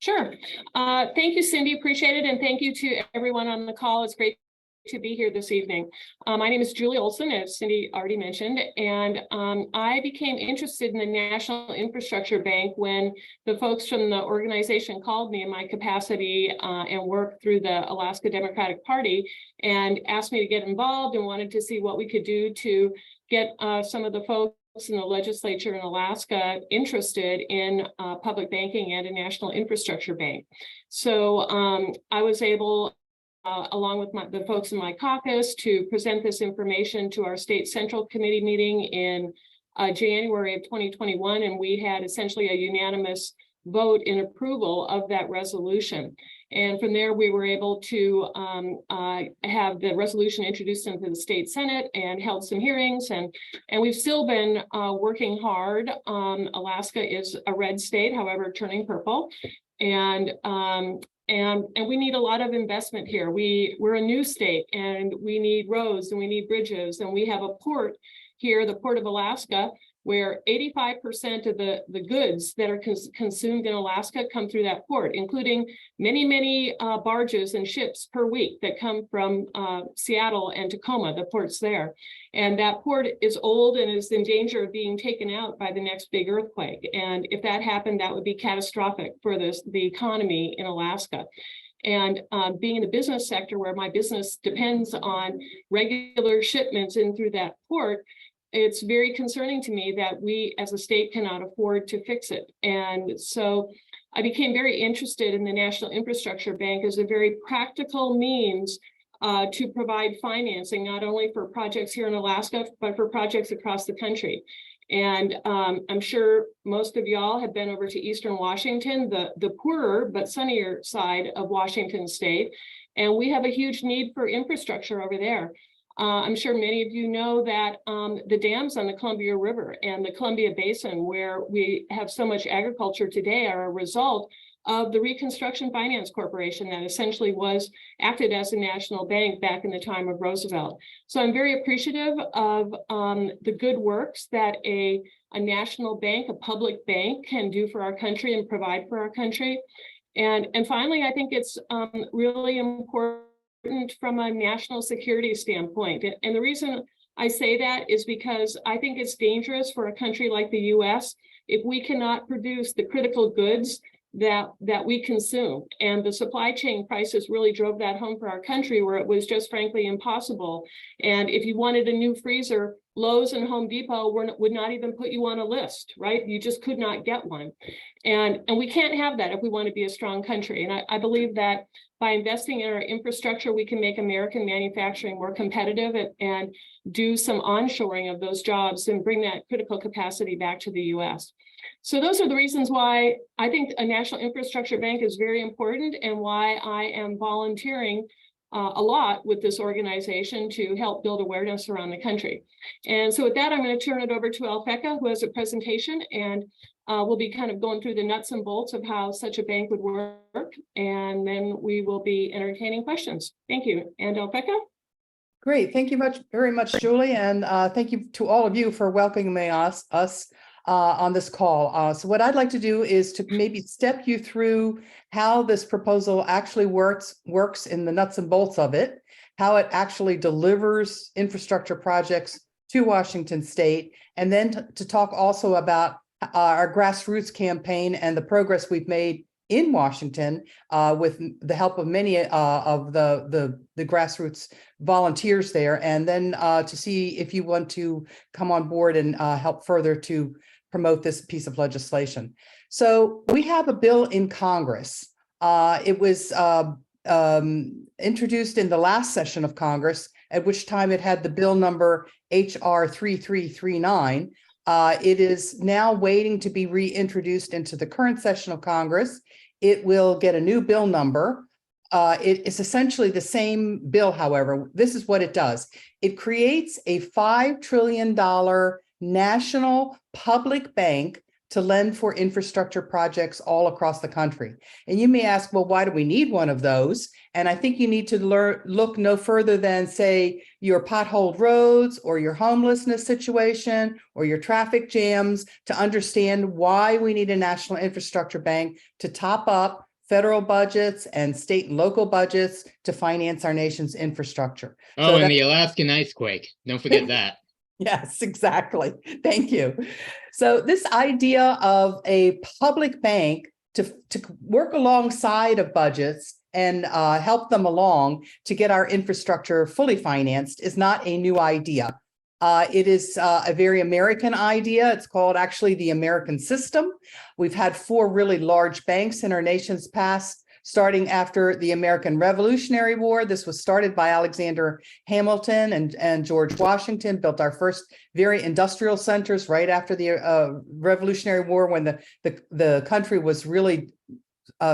Sure. Thank you, Cindy. Appreciate it. And thank you to everyone on the call. It's great to be here this evening. My name is Julie Olsen, as Cindy already mentioned, and I became interested in the National Infrastructure Bank when the folks from the organization called me in my capacity and work through the Alaska Democratic Party and asked me to get involved and wanted to see what we could do to get some of the folks in the legislature in Alaska interested in public banking and a national infrastructure bank. So I was able, along with the folks in my caucus, to present this information to our state central committee meeting in January of 2021, and we had essentially a unanimous vote in approval of that resolution. And from there, we were able to have the resolution introduced into the state Senate and held some hearings. And we've still been working hard. Alaska is a red state, however, turning purple. And we need a lot of investment here. We're a new state, and we need roads and we need bridges. And we have a port here, the Port of Alaska, where 85% of the goods that are consumed in Alaska come through that port, including many barges and ships per week that come from Seattle and Tacoma, the ports there. And that port is old and is in danger of being taken out by the next big earthquake. And if that happened, that would be catastrophic for the economy in Alaska. And being in the business sector, where my business depends on regular shipments in through that port, it's very concerning to me that we as a state cannot afford to fix it. And so I became very interested in the National Infrastructure Bank as a very practical means to provide financing, not only for projects here in Alaska, but for projects across the country. And I'm sure most of y'all have been over to Eastern Washington, the poorer but sunnier side of Washington state. And we have a huge need for infrastructure over there. I'm sure many of you know that the dams on the Columbia River and the Columbia Basin, where we have so much agriculture today, are a result of the Reconstruction Finance Corporation that essentially acted as a national bank back in the time of Roosevelt. So I'm very appreciative of the good works that a national bank, a public bank, can do for our country and provide for our country. And finally, I think it's really important from a national security standpoint. And the reason I say that is because I think it's dangerous for a country like the US if we cannot produce the critical goods that we consume. And the supply chain crisis really drove that home for our country, where it was just frankly impossible. And if you wanted a new freezer, Lowe's and Home Depot would not even put you on a list, right? You just could not get one. And we can't have that if we want to be a strong country. And I believe that by investing in our infrastructure, we can make American manufacturing more competitive and do some onshoring of those jobs and bring that critical capacity back to the US. So those are the reasons why I think a national infrastructure bank is very important, and why I am volunteering a lot with this organization to help build awareness around the country. And so with that, I'm going to turn it over to Alphecca, who has a presentation, and we'll be kind of going through the nuts and bolts of how such a bank would work. And then we will be entertaining questions. Thank you. And Alphecca? Great. Thank you very much, Julie. And thank you to all of you for welcoming us on this call. So what I'd like to do is to maybe step you through how this proposal actually works in the nuts and bolts of it, how it actually delivers infrastructure projects to Washington State, and then to talk also about our grassroots campaign and the progress we've made in Washington with the help of many of the grassroots volunteers there, and then to see if you want to come on board and help further to promote this piece of legislation. So we have a bill in Congress. It was introduced in the last session of Congress, at which time it had the bill number HR 3339. It is now waiting to be reintroduced into the current session of Congress. It will get a new bill number. It is essentially the same bill, however. This is what it does. It creates a $5 trillion national public bank to lend for infrastructure projects all across the country. And you may ask, well, why do we need one of those? And I think you need to look no further than, say, your potholed roads or your homelessness situation or your traffic jams to understand why we need a national infrastructure bank to top up federal budgets and state and local budgets to finance our nation's infrastructure. Oh, So and the Alaskan ice quake. Don't forget that. Yes, exactly. Thank you. So this idea of a public bank to work alongside of budgets and help them along to get our infrastructure fully financed is not a new idea. It is a very American idea. It's called actually the American system. We've had 4 really large banks in our nation's past, starting after the American Revolutionary War. This was started by Alexander Hamilton and George Washington, built our first very industrial centers right after the Revolutionary War, when the country was really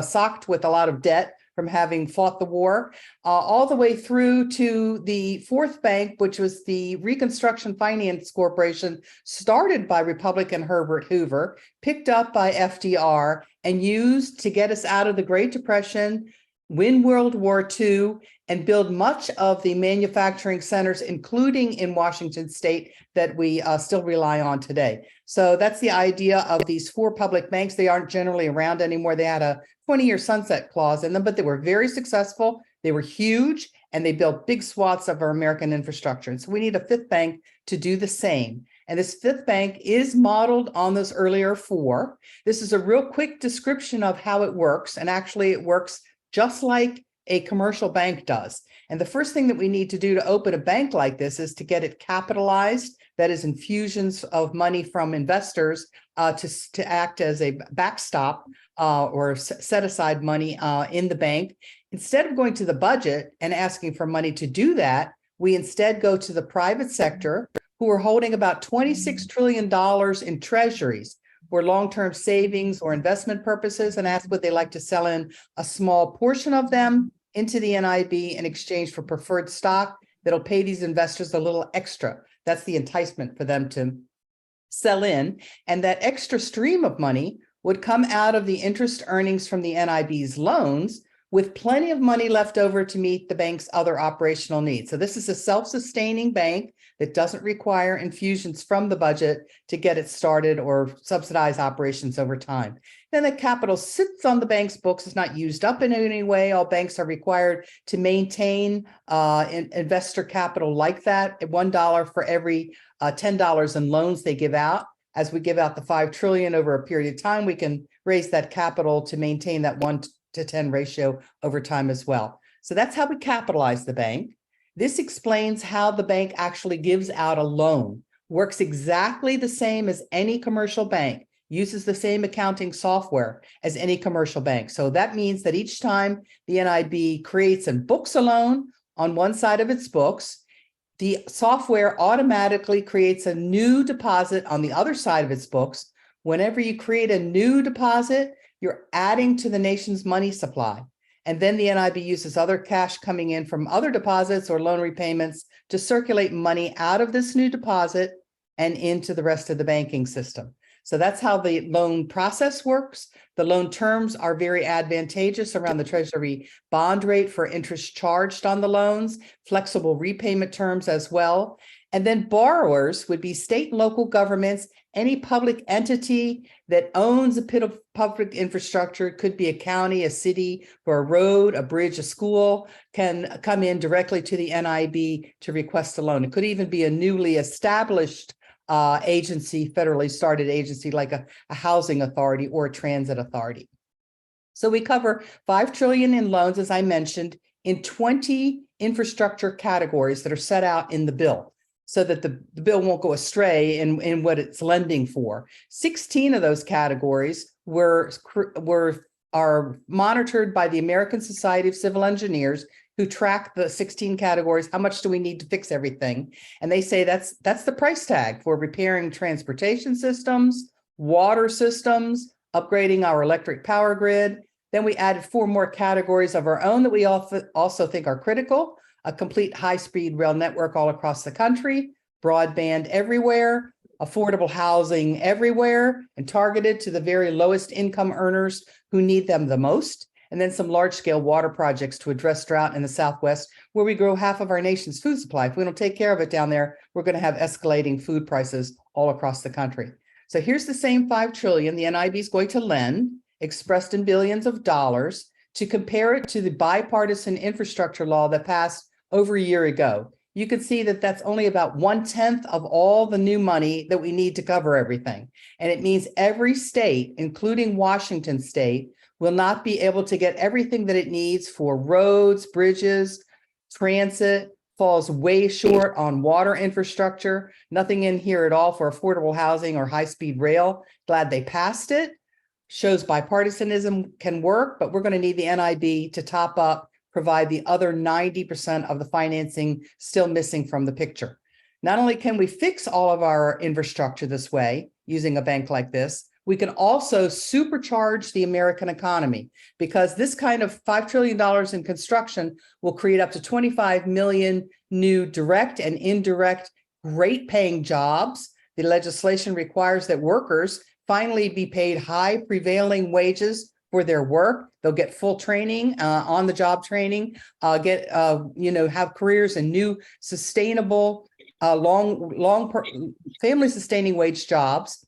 socked with a lot of debt from having fought the war, all the way through to the 4th bank, which was the Reconstruction Finance Corporation, started by Republican Herbert Hoover, picked up by FDR, and used to get us out of the Great Depression, win World War II, and build much of the manufacturing centers, including in Washington State, that we still rely on today. So that's the idea of these 4 public banks. They aren't generally around anymore. They had a 20-year sunset clause in them, but they were very successful. They were huge, and they built big swaths of our American infrastructure. And so we need a 5th bank to do the same. And this 5th bank is modeled on those earlier 4. This is a real quick description of how it works. And actually it works just like a commercial bank does. And the first thing that we need to do to open a bank like this is to get it capitalized. That is infusions of money from investors to act as a backstop or set aside money in the bank. Instead of going to the budget and asking for money to do that, we instead go to the private sector, who are holding about $26 trillion in treasuries for long-term savings or investment purposes, and ask would they like to sell in a small portion of them into the NIB in exchange for preferred stock that'll pay these investors a little extra. That's the enticement for them to sell in. And that extra stream of money would come out of the interest earnings from the NIB's loans, with plenty of money left over to meet the bank's other operational needs. So this is a self-sustaining bank that doesn't require infusions from the budget to get it started or subsidize operations over time. Then the capital sits on the bank's books, is not used up in any way. All banks are required to maintain investor capital like that, at $1 for every $10 in loans they give out. As we give out the $5 trillion over a period of time, we can raise that capital to maintain that 1-to-10 ratio over time as well. So that's how we capitalize the bank. This explains how the bank actually gives out a loan. Works exactly the same as any commercial bank, uses the same accounting software as any commercial bank. So that means that each time the NIB creates and books a loan on one side of its books, the software automatically creates a new deposit on the other side of its books. Whenever you create a new deposit, you're adding to the nation's money supply. And then the NIB uses other cash coming in from other deposits or loan repayments to circulate money out of this new deposit and into the rest of the banking system. So that's how the loan process works. The loan terms are very advantageous around the Treasury bond rate for interest charged on the loans, flexible repayment terms as well. And then borrowers would be state and local governments, any public entity that owns a bit of public infrastructure. It could be a county, a city, or a road, a bridge, a school, can come in directly to the NIB to request a loan. It could even be a newly established agency, federally started agency like a housing authority or a transit authority. So we cover $5 trillion in loans, as I mentioned, in 20 infrastructure categories that are set out in the bill, so that the bill won't go astray in what it's lending for. 16 of those categories are monitored by the American Society of Civil Engineers, who track the 16 categories. How much do we need to fix everything? And they say that's the price tag for repairing transportation systems, water systems, upgrading our electric power grid. Then we added 4 more categories of our own that we also think are critical: a complete high-speed rail network all across the country, broadband everywhere, affordable housing everywhere, and targeted to the very lowest income earners who need them the most. And then some large-scale water projects to address drought in the Southwest, where we grow half of our nation's food supply. If we don't take care of it down there, we're going to have escalating food prices all across the country. So here's the same $5 trillion the NIB is going to lend, expressed in billions of dollars, to compare it to the bipartisan infrastructure law that passed over a year ago. You can see that that's only about 1/10 of all the new money that we need to cover everything. And it means every state, including Washington state, will not be able to get everything that it needs for roads, bridges, transit, falls way short on water infrastructure, nothing in here at all for affordable housing or high-speed rail. Glad they passed it. Shows bipartisanism can work, but we're going to need the NIB to top up, provide the other 90% of the financing still missing from the picture. Not only can we fix all of our infrastructure this way, using a bank like this, we can also supercharge the American economy, because this kind of $5 trillion in construction will create up to 25 million new direct and indirect great paying jobs. The legislation requires that workers finally be paid high prevailing wages for their work. They'll get full training, on the job training, have careers in new sustainable, family sustaining wage jobs.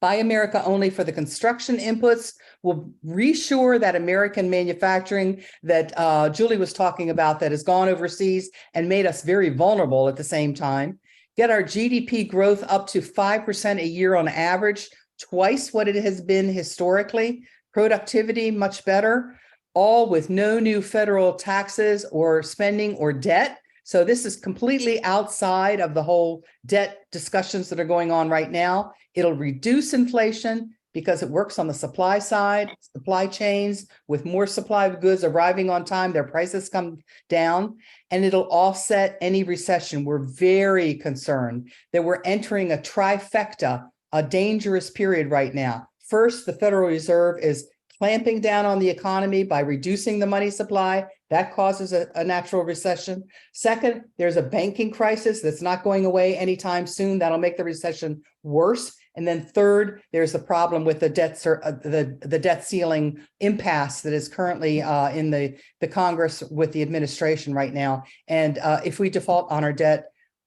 Buy America only for the construction inputs will reshore that American manufacturing that Julie was talking about that has gone overseas and made us very vulnerable at the same time. Get our GDP growth up to 5% a year on average, twice what it has been historically. Productivity much better, all with no new federal taxes or spending or debt. So this is completely outside of the whole debt discussions that are going on right now. It'll reduce inflation because it works on the supply side, supply chains. With more supply of goods arriving on time, their prices come down, and it'll offset any recession. We're very concerned that we're entering a trifecta, a dangerous period right now. First, the Federal Reserve is clamping down on the economy by reducing the money supply. That causes a natural recession. Second, there's a banking crisis that's not going away anytime soon. That'll make the recession worse. And then third, there's the problem with the debt ceiling impasse that is currently in the Congress with the administration right now. And if we default on our debt,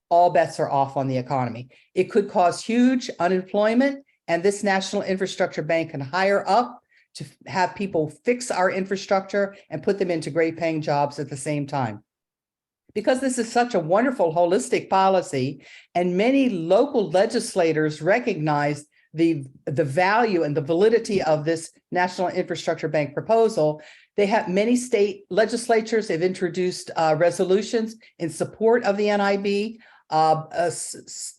all bets are off on the economy. It could cause huge unemployment, and this National Infrastructure Bank can hire up to have people fix our infrastructure and put them into great paying jobs at the same time. Because this is such a wonderful holistic policy, and many local legislators recognize the value and the validity of this National Infrastructure Bank proposal, they have many state legislatures have introduced resolutions in support of the NIB.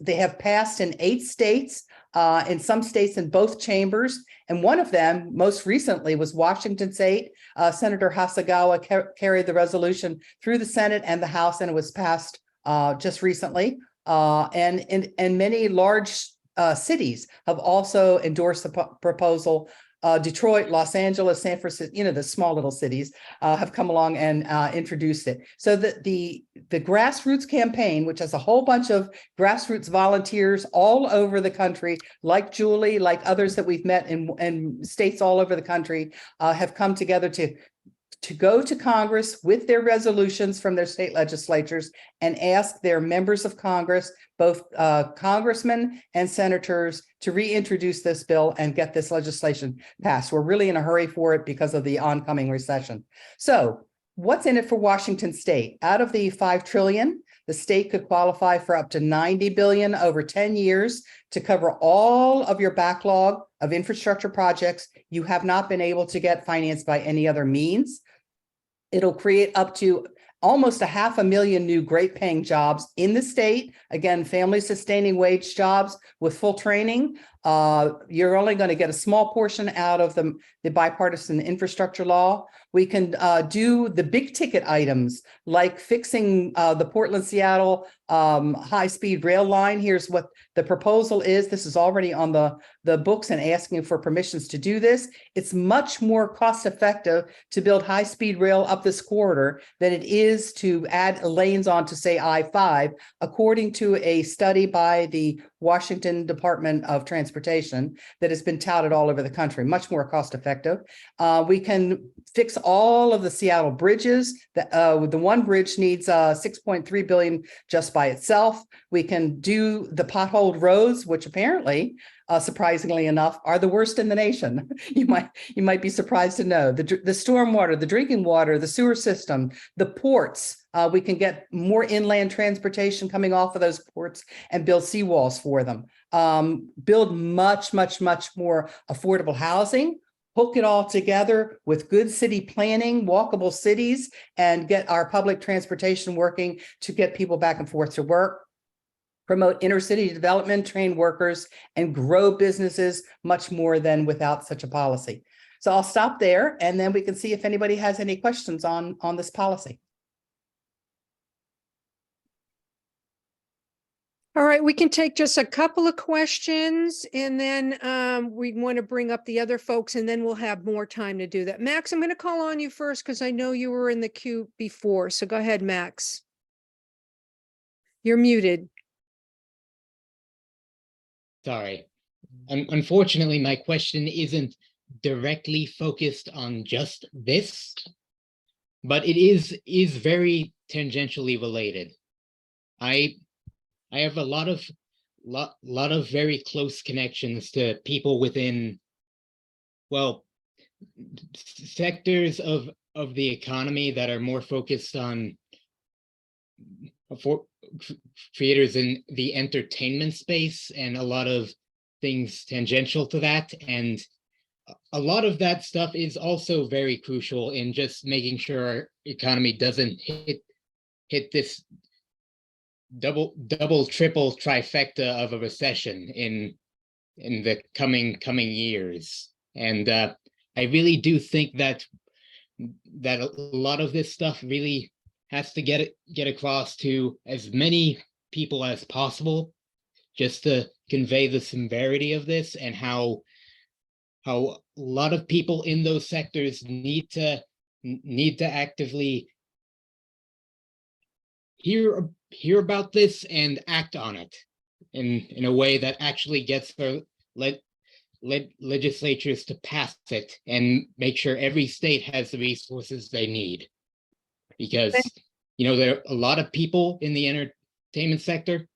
They have passed in 8 states, in some states in both chambers. And one of them, most recently, was Washington State. Senator Hasagawa carried the resolution through the Senate and the House, and it was passed just recently. And many large cities have also endorsed the proposal. Detroit, Los Angeles, San Francisco, the small little cities have come along and introduced it. So the grassroots campaign, which has a whole bunch of grassroots volunteers all over the country, like Julie, like others that we've met in states all over the country, have come together to go to Congress with their resolutions from their state legislatures and ask their members of Congress, both congressmen and senators, to reintroduce this bill and get this legislation passed. We're really in a hurry for it because of the oncoming recession. So what's in it for Washington State? Out of the $5 trillion, the state could qualify for up to $90 billion over 10 years to cover all of your backlog of infrastructure projects you have not been able to get financed by any other means. It'll create up to almost 500,000 new great paying jobs in the state. Again, family sustaining wage jobs with full training. You're only going to get a small portion out of the bipartisan infrastructure law. We can do the big ticket items like fixing the Portland-Seattle high-speed rail line. Here's what the proposal is. This is already on the books and asking for permissions to do this. It's much more cost-effective to build high-speed rail up this corridor than it is to add lanes onto, say, I-5, according to a study by the Washington Department of Transportation that has been touted all over the country, much more cost-effective. We can fix all of the Seattle bridges. The one bridge needs $6.3 billion just by itself. We can do the potholed roads, which apparently, surprisingly enough, are the worst in the nation. You might be surprised to know. The stormwater, the drinking water, the sewer system, the ports. We can get more inland transportation coming off of those ports and build seawalls for them. Build much, much, much more affordable housing. Hook it all together with good city planning, walkable cities, and get our public transportation working to get people back and forth to work. Promote inner city development, train workers, and grow businesses much more than without such a policy. So I'll stop there, and then we can see if anybody has any questions on this policy. All right, we can take just a couple of questions, and then we want to bring up the other folks, and then we'll have more time to do that. Max, I'm going to call on you first because I know you were in the queue before. So go ahead, Max. You're muted. Sorry. Unfortunately, my question isn't directly focused on just this, but it is very tangentially related. I have a lot of very close connections to people within, well, sectors of the economy that are more focused on for creators in the entertainment space, and a lot of things tangential to that. And a lot of that stuff is also very crucial in just making sure our economy doesn't hit this double, triple trifecta of a recession in the coming years. And I really do think that a lot of this stuff really has to get across to as many people as possible, just to convey the severity of this and how a lot of people in those sectors need to actively hear about this and act on it in a way that actually gets legislatures to pass it and make sure every state has the resources they need. Because, there are a lot of people in the entertainment sector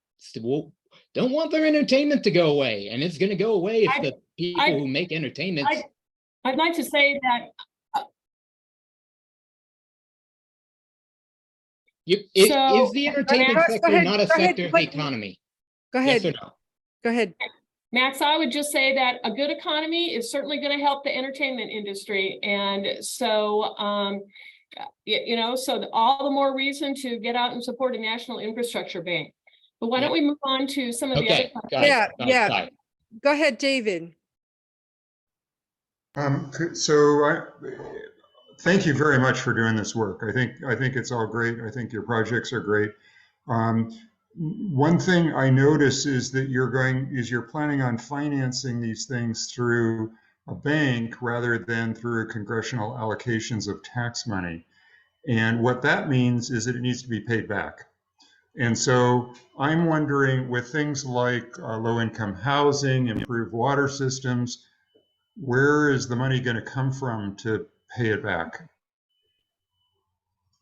don't want their entertainment to go away. And it's going to go away if the people who make entertainment. I'd like to say that is the entertainment Go sector ahead, not a go ahead, sector of the economy? Go ahead. Yes or no? Go ahead. Max, I would just say that a good economy is certainly going to help the entertainment industry. And so, so all the more reason to get out and support a national infrastructure bank. But why don't we move on to some of the other questions? Yeah. Go ahead, David. Thank you very much for doing this work. I think it's all great. I think your projects are great. One thing I notice is that you're planning on financing these things through a bank rather than through congressional allocations of tax money. And what that means is that it needs to be paid back. And so I'm wondering, with things like low-income housing, improved water systems, where is the money going to come from to pay it back?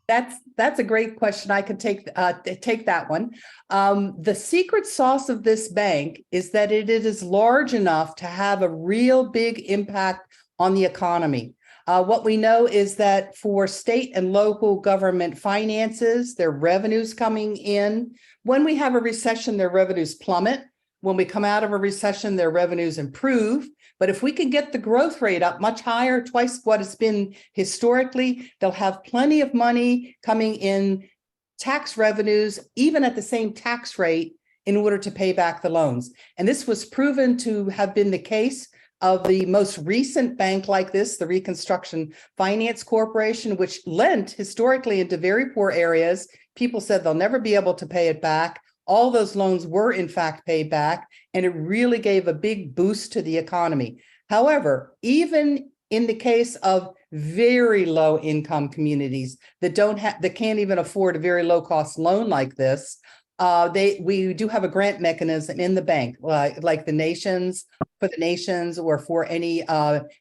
That's a great question. I could take that one. The secret sauce of this bank is that it is large enough to have a real big impact on the economy. What we know is that for state and local government finances, their revenues coming in, when we have a recession, their revenues plummet. When we come out of a recession, their revenues improve. But if we can get the growth rate up much higher, twice what it's been historically, they'll have plenty of money coming in tax revenues, even at the same tax rate, in order to pay back the loans. And this was proven to have been the case of the most recent bank like this, the Reconstruction Finance Corporation, which lent historically into very poor areas. People said they'll never be able to pay it back. All those loans were in fact paid back, and it really gave a big boost to the economy. However, even in the case of very low income communities that can't even afford a very low cost loan like this, we do have a grant mechanism in the bank, like the nations, for the nations, or for any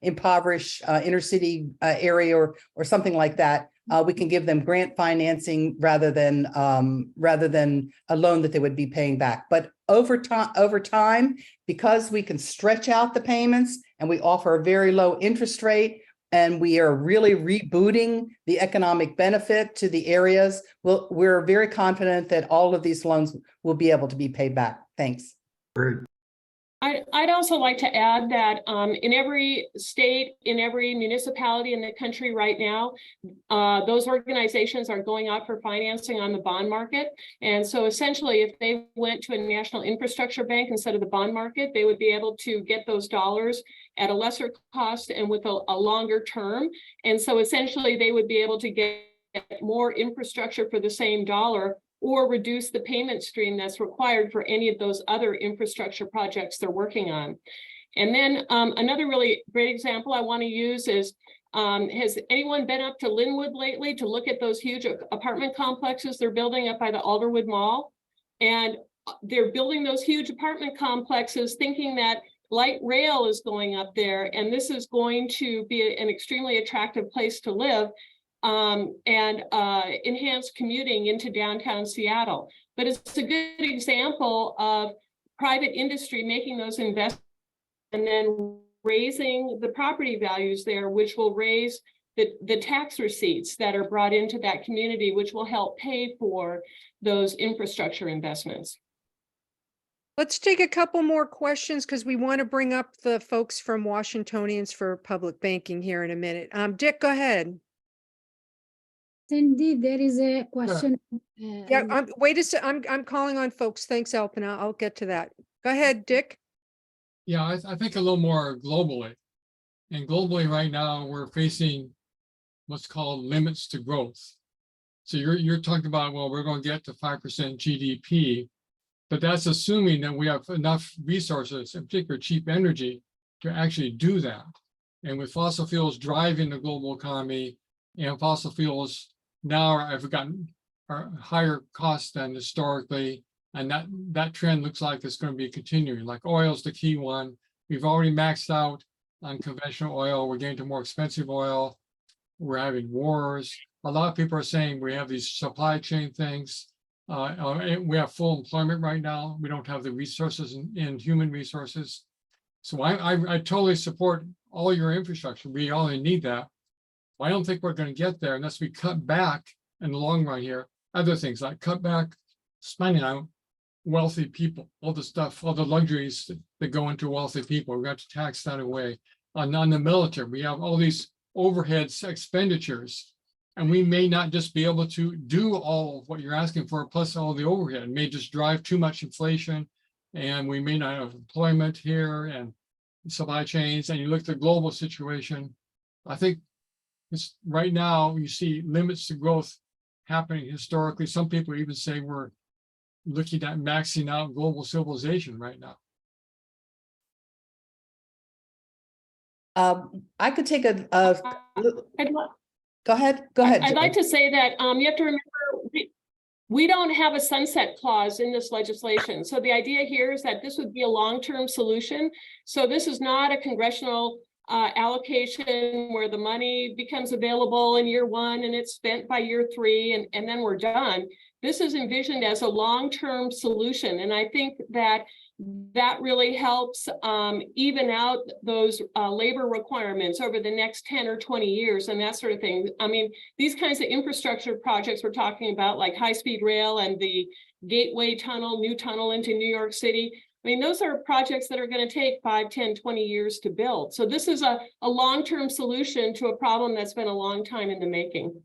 impoverished inner city area or something like that. We can give them grant financing rather than a loan that they would be paying back. But over time, because we can stretch out the payments and we offer a very low interest rate, and we are really rebooting the economic benefit to the areas, we're very confident that all of these loans will be able to be paid back. Thanks. Great. I'd also like to add that in every state, in every municipality in the country right now, those organizations are going out for financing on the bond market. And so essentially, if they went to a national infrastructure bank instead of the bond market, they would be able to get those dollars at a lesser cost and with a longer term. And so essentially, they would be able to get more infrastructure for the same dollar, or reduce the payment stream that's required for any of those other infrastructure projects they're working on. And then another really great example I want to use is, has anyone been up to Linwood lately to look at those huge apartment complexes they're building up by the Alderwood Mall? And they're building those huge apartment complexes thinking that light rail is going up there, and this is going to be an extremely attractive place to live. And enhance commuting into downtown Seattle. But it's a good example of private industry making those investments and then raising the property values there, which will raise the tax receipts that are brought into that community, which will help pay for those infrastructure investments. Let's take a couple more questions because we want to bring up the folks from Washingtonians for Public Banking here in a minute. Dick, go ahead. Indeed, there is a question. Wait a second. I'm calling on folks. Thanks, Alpina. I'll get to that. Go ahead, Dick. Yeah, I think a little more globally. And globally right now, we're facing what's called limits to growth. So you're talking about, well, we're going to get to 5% GDP, but that's assuming that we have enough resources, in particular cheap energy, to actually do that. And with fossil fuels driving the global economy, and fossil fuels now have gotten higher costs than historically, and that trend looks like it's going to be continuing. Like oil is the key one, We've already maxed out on conventional oil. We're getting to more expensive oil. We're having wars. A lot of people are saying we have these supply chain things. And we have full employment right now. We don't have the resources in human resources. So I totally support all your infrastructure. We only need that. I don't think we're going to get there unless we cut back in the long run here. Other things like cut back spending on wealthy people, all the stuff, all the luxuries that go into wealthy people. We've got to tax that away. On the military, we have all these overheads expenditures, and we may not just be able to do all of what you're asking for, plus all the overhead. It may just drive too much inflation, and we may not have employment here and supply chains. And you look at the global situation, I think it's right now you see limits to growth happening historically. Some people even say we're looking at maxing out global civilization right now. I could take I'd go ahead. I'd Julie. like to say that you have to remember, we don't have a sunset clause in this legislation. So the idea here is that this would be a long-term solution. So this is not a congressional allocation where the money becomes available in year 1 and it's spent by year 3 and then we're done. This is envisioned as a long-term solution. And I think that really helps even out those labor requirements over the next 10 or 20 years and that sort of thing. I mean, these kinds of infrastructure projects we're talking about, like high-speed rail and the Gateway Tunnel, new tunnel into New York City. I mean, those are projects that are going to take 5, 10, 20 years to build. So this is a long-term solution to a problem that's been a long time in the making.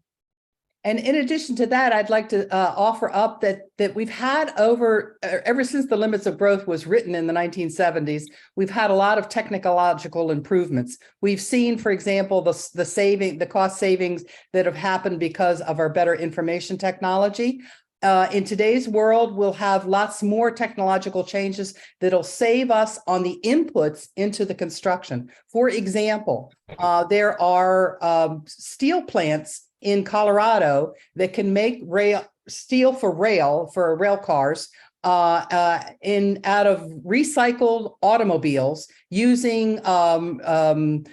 And in addition to that, I'd like to offer up that we've had ever since the limits of growth was written in the 1970s, we've had a lot of technological improvements. We've seen, for example, the cost savings that have happened because of our better information technology. In today's world, we'll have lots more technological changes that'll save us on the inputs into the construction. For example, there are steel plants in Colorado that can make steel for rail cars out of recycled automobiles using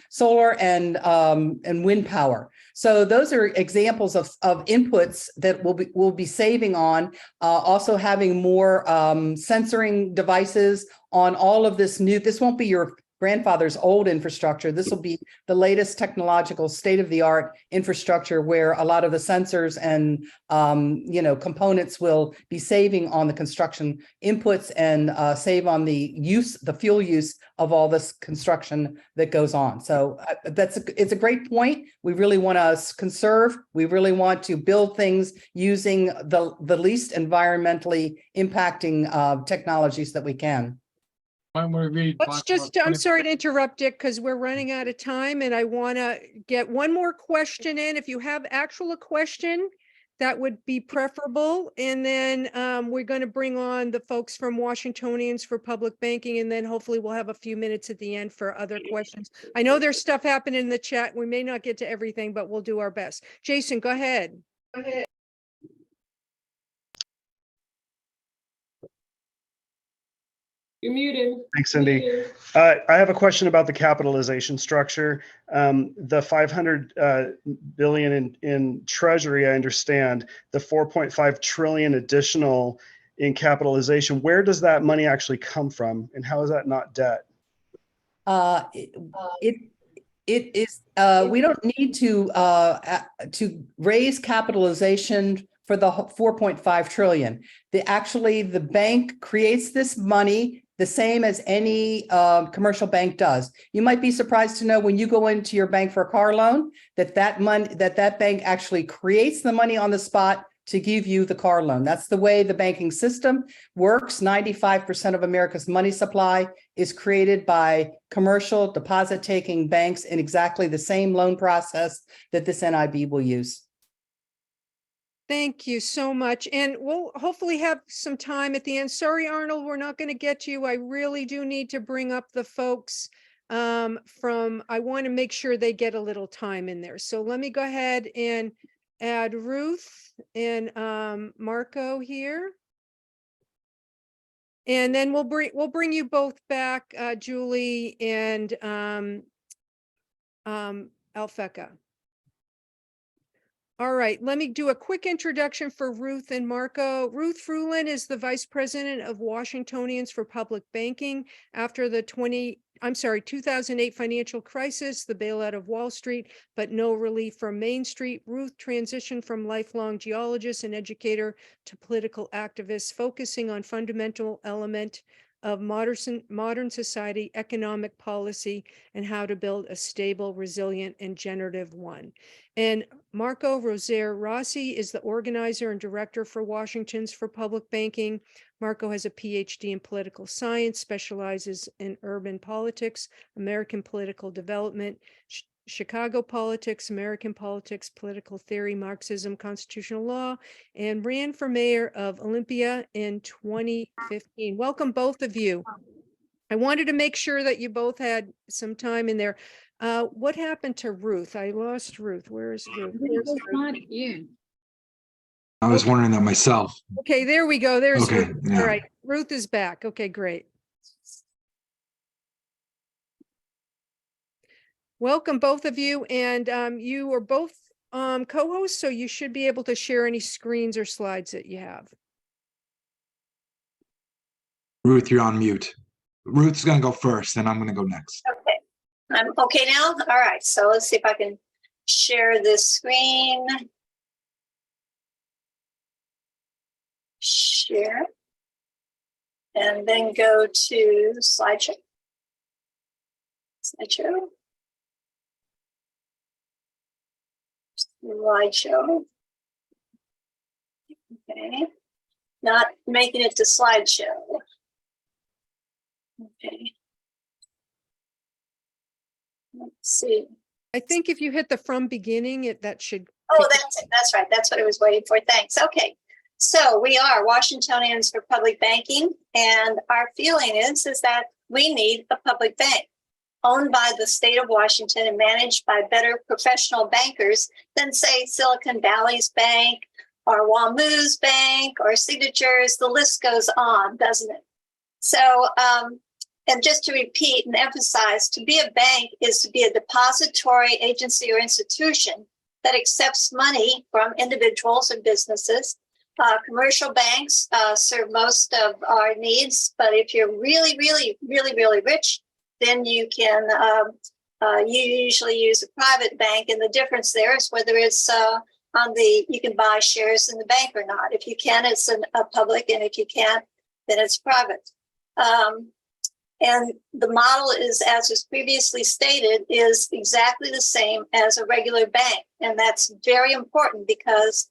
solar and wind power. So those are examples of inputs that we'll be saving on. Also having more sensoring devices on all of this new. This won't be your grandfather's old infrastructure. This will be the latest technological state-of-the-art infrastructure where a lot of the sensors and components will be saving on the construction inputs and save on the fuel use of all this construction that goes on. So it's a great point. We really want to conserve. We really want to build things using the least environmentally impacting technologies that we can. I'm going to read. Let's just, I'm sorry to interrupt, Dick, because we're running out of time and I want to get one more question in. If you have a question, that would be preferable. And then we're going to bring on the folks from Washingtonians for public banking. And then hopefully we'll have a few minutes at the end for other questions. I know there's stuff happening in the chat. We may not get to everything, but we'll do our best. Jason, go ahead. You're muted. Thanks, Cindy. I have a question about the capitalization structure. The 500 billion in Treasury, I understand. The 4.5 trillion additional in capitalization. Where does that money actually come from, and how is that not debt? It is. We don't need to raise capitalization for the 4.5 trillion. The bank creates this money the same as any commercial bank does. You might be surprised to know when you go into your bank for a car loan that that bank actually creates the money on the spot to give you the car loan. That's the way the banking system works. 95% of America's money supply is created by commercial deposit-taking banks in exactly the same loan process that this NIB will use. Thank you so much. And we'll hopefully have some time at the end. Sorry, Arnold, we're not going to get to you. I really do need to bring up the folks I want to make sure they get a little time in there. So let me go ahead and add Ruth and Marco here. And then we'll bring you both back, Julie and Alphecca. All right, let me do a quick introduction for Ruth and Marco. Ruth Fruland is the Vice President of Washingtonians for Public Banking. After the 2008 financial crisis, the bailout of Wall Street, but no relief from Main Street, Ruth transitioned from lifelong geologist and educator to political activist, focusing on fundamental element of modern society, economic policy, and how to build a stable, resilient, and generative one. And Marco Rosaire Rossi is the organizer and director for Washingtons for Public Banking. Marco has a PhD in political science, specializes in urban politics, American political development, Chicago politics, American politics, political theory, Marxism, constitutional law, and ran for mayor of Olympia in 2015. Welcome, both of you. I wanted to make sure that you both had some time in there. What happened to Ruth? I lost Ruth. Where is Ruth? Not here. I was wondering that myself. Okay, there we go. There's Okay, Ruth. yeah. All right, Ruth is back. Okay, great. Welcome, both of you. And you are both co-hosts, so you should be able to share any screens or slides that you have. Ruth, you're on mute. Ruth's going to go first, and I'm going to go next. Okay. I'm okay now? All right. So let's see if I can share this screen. Share. And then go to slideshow. Slideshow. Slideshow. Okay. Not making it to slideshow. Okay. Let's see. I think if you hit the from beginning, that should. Oh, that's it. That's right. That's what I was waiting for. Thanks. Okay. So we are Washingtonians for Public Banking, and our feeling is that we need a public bank owned by the state of Washington and managed by better professional bankers than, say, Silicon Valley's bank or WAMU's bank or Signatures. The list goes on, doesn't it? So, and just to repeat and emphasize, to be a bank is to be a depository agency or institution that accepts money from individuals or businesses. Commercial banks serve most of our needs, but if you're really, really, really, really rich, then you can you usually use a private bank, and the difference there is whether it's you can buy shares in the bank or not. If you can, it's a public, and if you can't, then it's private. And the model is, as was previously stated, is exactly the same as a regular bank. And that's very important because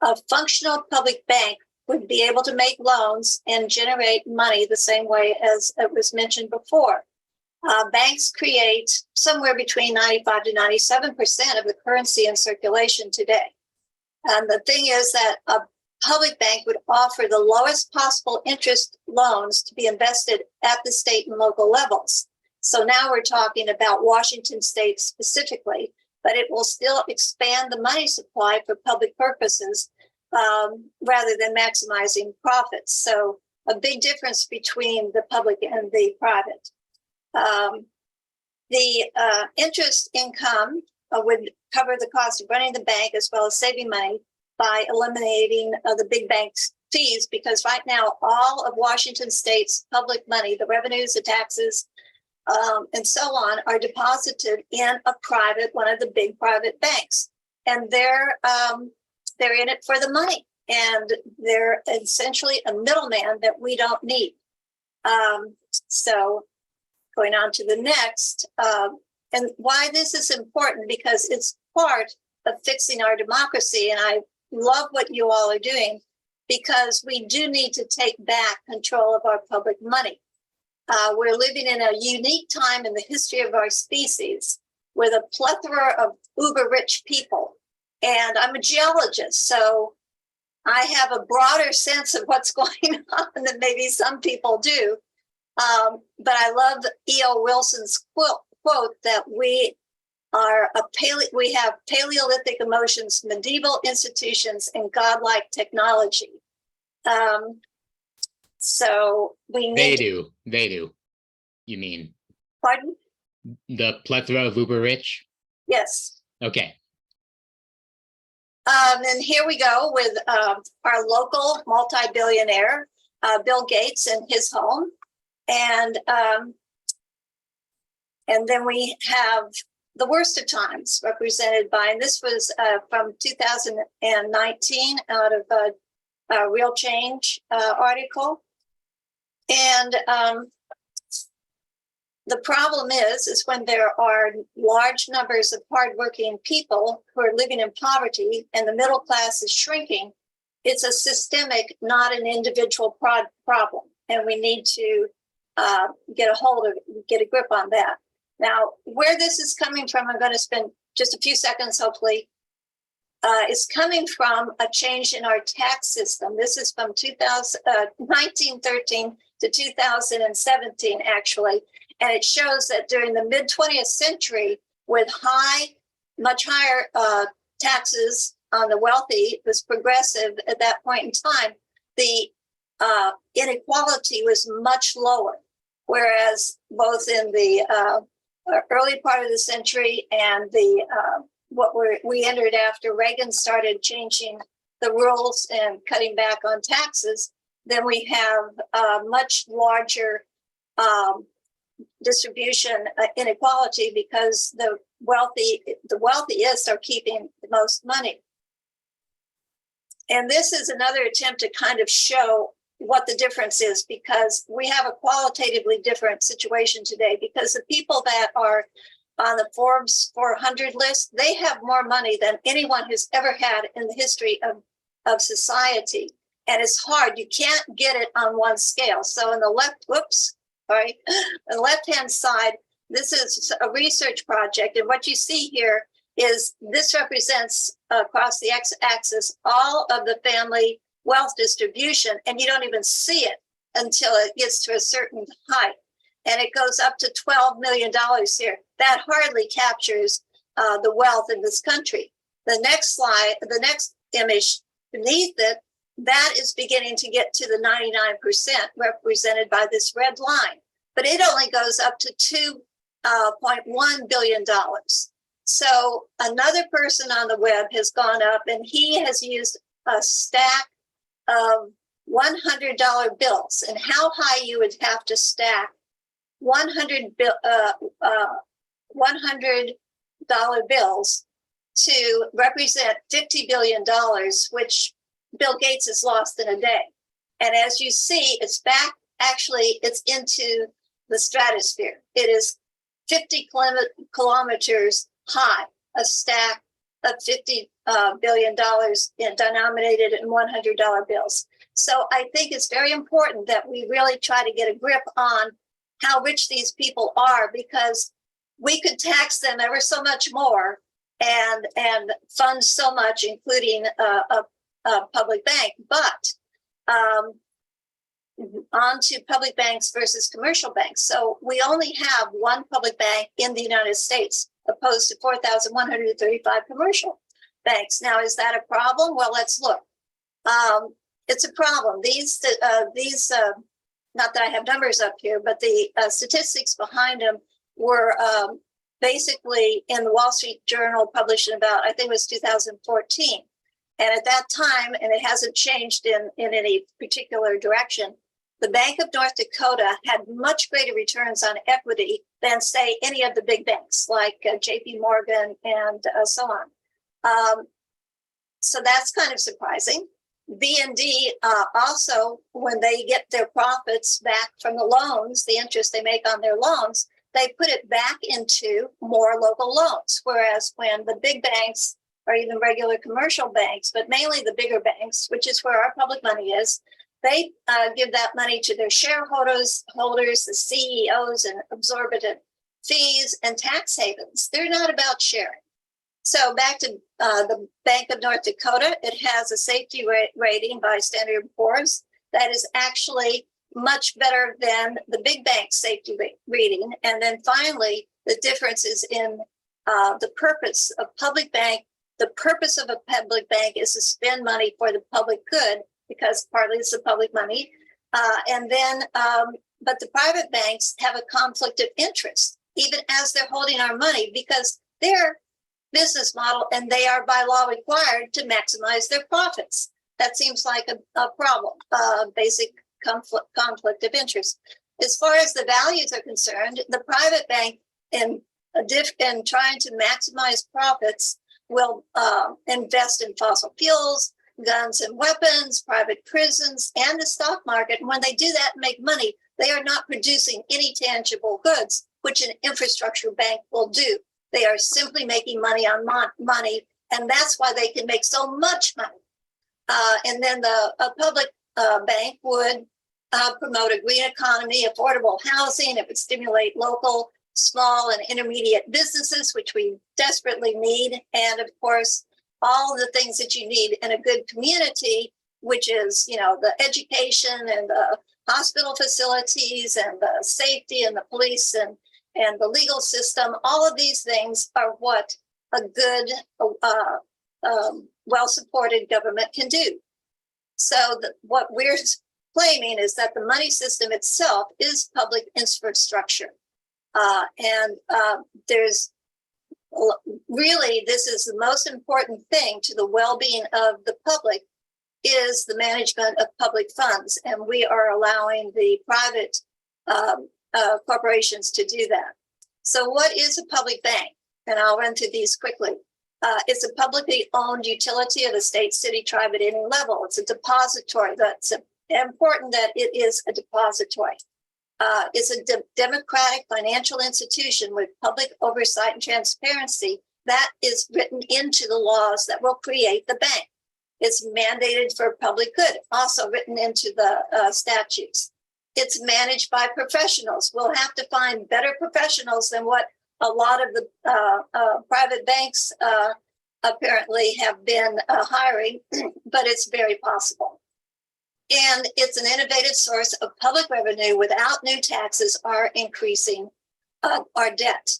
a functional public bank would be able to make loans and generate money the same way as it was mentioned before. Banks create somewhere between 95 to 97% of the currency in circulation today. And the thing is that a public bank would offer the lowest possible interest loans to be invested at the state and local levels. So now we're talking about Washington state specifically, but it will still expand the money supply for public purposes rather than maximizing profits. So a big difference between the public and the private. The interest income would cover the cost of running the bank as well as saving money by eliminating the big bank's fees, because right now all of Washington state's public money, the revenues, the taxes, and so on, are deposited in a private, one of the big private banks, and they're in it for the money, and they're essentially a middleman that we don't need. So going on to the next, and why this is important, because it's part of fixing our democracy, and I love what you all are doing, because we do need to take back control of our public money. We're living in a unique time in the history of our species with a plethora of uber rich people. And I'm a geologist, so I have a broader sense of what's going on than maybe some people do. But I love E.O. Wilson's quote that we have Paleolithic emotions, medieval institutions, and godlike technology. So we need. They do. You mean Pardon? the plethora of uber rich? Yes. Okay. And here we go with our local multi-billionaire, Bill Gates, and his home. And then we have the worst of times represented by, and this was from 2019 out of a Real Change article. And the problem is when there are large numbers of hardworking people who are living in poverty and the middle class is shrinking, it's a systemic, not an individual problem. And we need to get a hold of it, get a grip on that. Now, where this is coming from, I'm going to spend just a few seconds, hopefully. It's coming from a change in our tax system. This is from 1913 to 2017, actually. And it shows that during the mid-20th century, with much higher taxes on the wealthy, it was progressive at that point in time, the inequality was much lower. Whereas both in the early part of the century and we entered after Reagan started changing the rules and cutting back on taxes, then we have a much larger distribution inequality because the wealthiest are keeping the most money. And this is another attempt to kind of show what the difference is, because we have a qualitatively different situation today, because the people that are on the Forbes 400 list, they have more money than anyone has ever had in the history of society. And it's hard. You can't get it on one scale. So in the left-hand side, this is a research project. And what you see here is this represents across the x-axis all of the family wealth distribution, and you don't even see it until it gets to a certain height. And it goes up to $12 million here. That hardly captures the wealth in this country. The next slide, the next image beneath it, that is beginning to get to the 99% represented by this red line. But it only goes up to $2.1 billion. So another person on the web has gone up and he has used a stack of $100 bills, and how high you would have to stack $100 bills to represent $50 billion, which Bill Gates has lost in a day. And as you see, it's back, actually, it's into the stratosphere. It is 50 kilometers high, a stack of $50 billion denominated in $100 bills. So I think it's very important that we really try to get a grip on how rich these people are, because we could tax them ever so much more and fund so much, including a public bank. But on to public banks versus commercial banks. So we only have one public bank in the United States, opposed to 4,135 commercial banks. Now, is that a problem? Well, let's look. It's a problem. These not that I have numbers up here, but the statistics behind them were basically in the Wall Street Journal, published in about, I think it was 2014. And at that time, and it hasn't changed in any particular direction, the Bank of North Dakota had much greater returns on equity than, say, any of the big banks like JP Morgan and so on. So that's kind of surprising. B&D also, when they get their profits back from the loans, the interest they make on their loans, they put it back into more local loans. Whereas when the big banks, or even regular commercial banks, but mainly the bigger banks, which is where our public money is, they give that money to their shareholders, the CEOs, and exorbitant fees and tax havens. They're not about sharing. So back to the Bank of North Dakota, it has a safety rating by Standard & Poor's that is actually much better than the big bank safety rating. And then finally, the difference is in the purpose of public bank. The purpose of a public bank is to spend money for the public good, because partly it's the public money, And then, but the private banks have a conflict of interest, even as they're holding our money, because their business model and they are by law required to maximize their profits. That seems like a problem, basic conflict of interest. As far as the values are concerned, the private bank in trying to maximize profits will invest in fossil fuels, guns and weapons, private prisons, and the stock market. And when they do that and make money, they are not producing any tangible goods, which an infrastructure bank will do. They are simply making money on money, and that's why they can make so much money. And then a public bank would promote a green economy, affordable housing. It would stimulate local, small, and intermediate businesses, which we desperately need. And of course, all the things that you need in a good community, which is, the education and the hospital facilities and the safety and the police and the legal system. All of these things are what a good, well-supported government can do. So what we're claiming is that the money system itself is public infrastructure. And there's really, this is the most important thing to the well-being of the public is the management of public funds. And we are allowing the private corporations to do that. So what is a public bank? And I'll run through these quickly. It's a publicly owned utility of a state, city, tribe at any level. It's a depository. That's important that it is a depository. It's a democratic financial institution with public oversight and transparency that is written into the laws that will create the bank. It's mandated for public good, also written into the statutes. It's managed by professionals. We'll have to find better professionals than what a lot of the private banks apparently have been hiring, but it's very possible. And it's an innovative source of public revenue without new taxes or increasing our debt.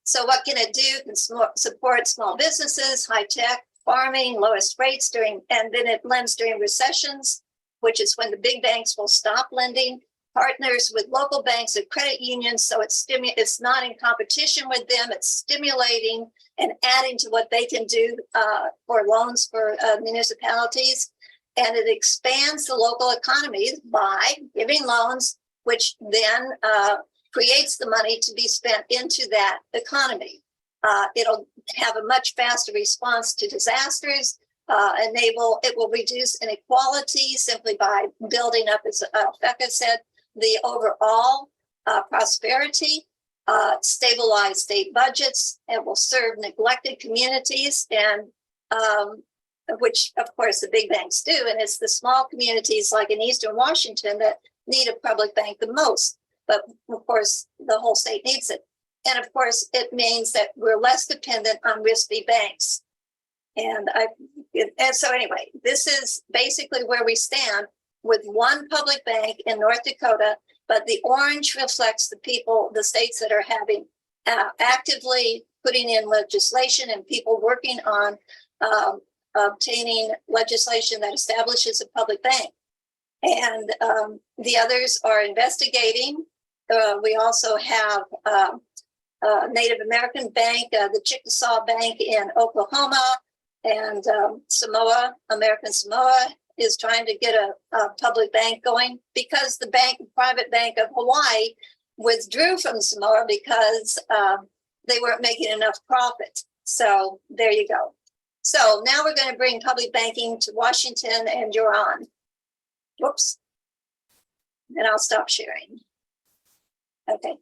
So what can it do? It can support small businesses, high tech, farming, lowest rates and then it lends during recessions, which is when the big banks will stop lending, partners with local banks and credit unions. So it's not in competition with them. It's stimulating and adding to what they can do for loans for municipalities. And it expands the local economy by giving loans, which then creates the money to be spent into that economy. It'll have a much faster response to disasters, it will reduce inequality simply by building up, as Alphecca said, the overall prosperity, stabilize state budgets, and will serve neglected communities, and which of course the big banks do. And it's the small communities like in Eastern Washington that need a public bank the most. But of course, the whole state needs it. And of course, it means that we're less dependent on risky banks. And so anyway, this is basically where we stand with one public bank in North Dakota, but the orange reflects the people, the states that are having actively putting in legislation and people working on obtaining legislation that establishes a public bank. And the others are investigating. We also have Native American Bank, the Chickasaw Bank in Oklahoma, and Samoa, American Samoa is trying to get a public bank going because the private bank of Hawaii withdrew from Samoa because they weren't making enough profit. So there you go. So now we're going to bring public banking to Washington, and you're on. Whoops. And I'll stop sharing. Okay.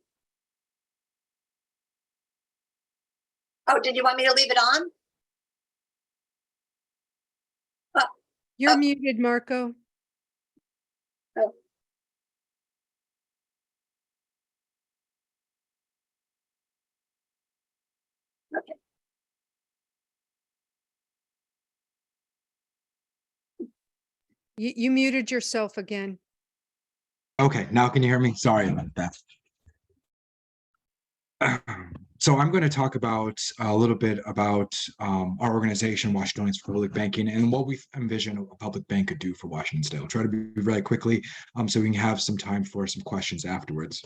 Oh, did you want me to leave it on? You're muted, Marco. Oh. Okay. You muted yourself again. Okay, now can you hear me? Sorry about that. So I'm going to talk about a little bit about our organization, Washingtonians for Public Banking, and what we envision a public bank could do for Washington State. I'll try to be really quickly so we can have some time for some questions afterwards.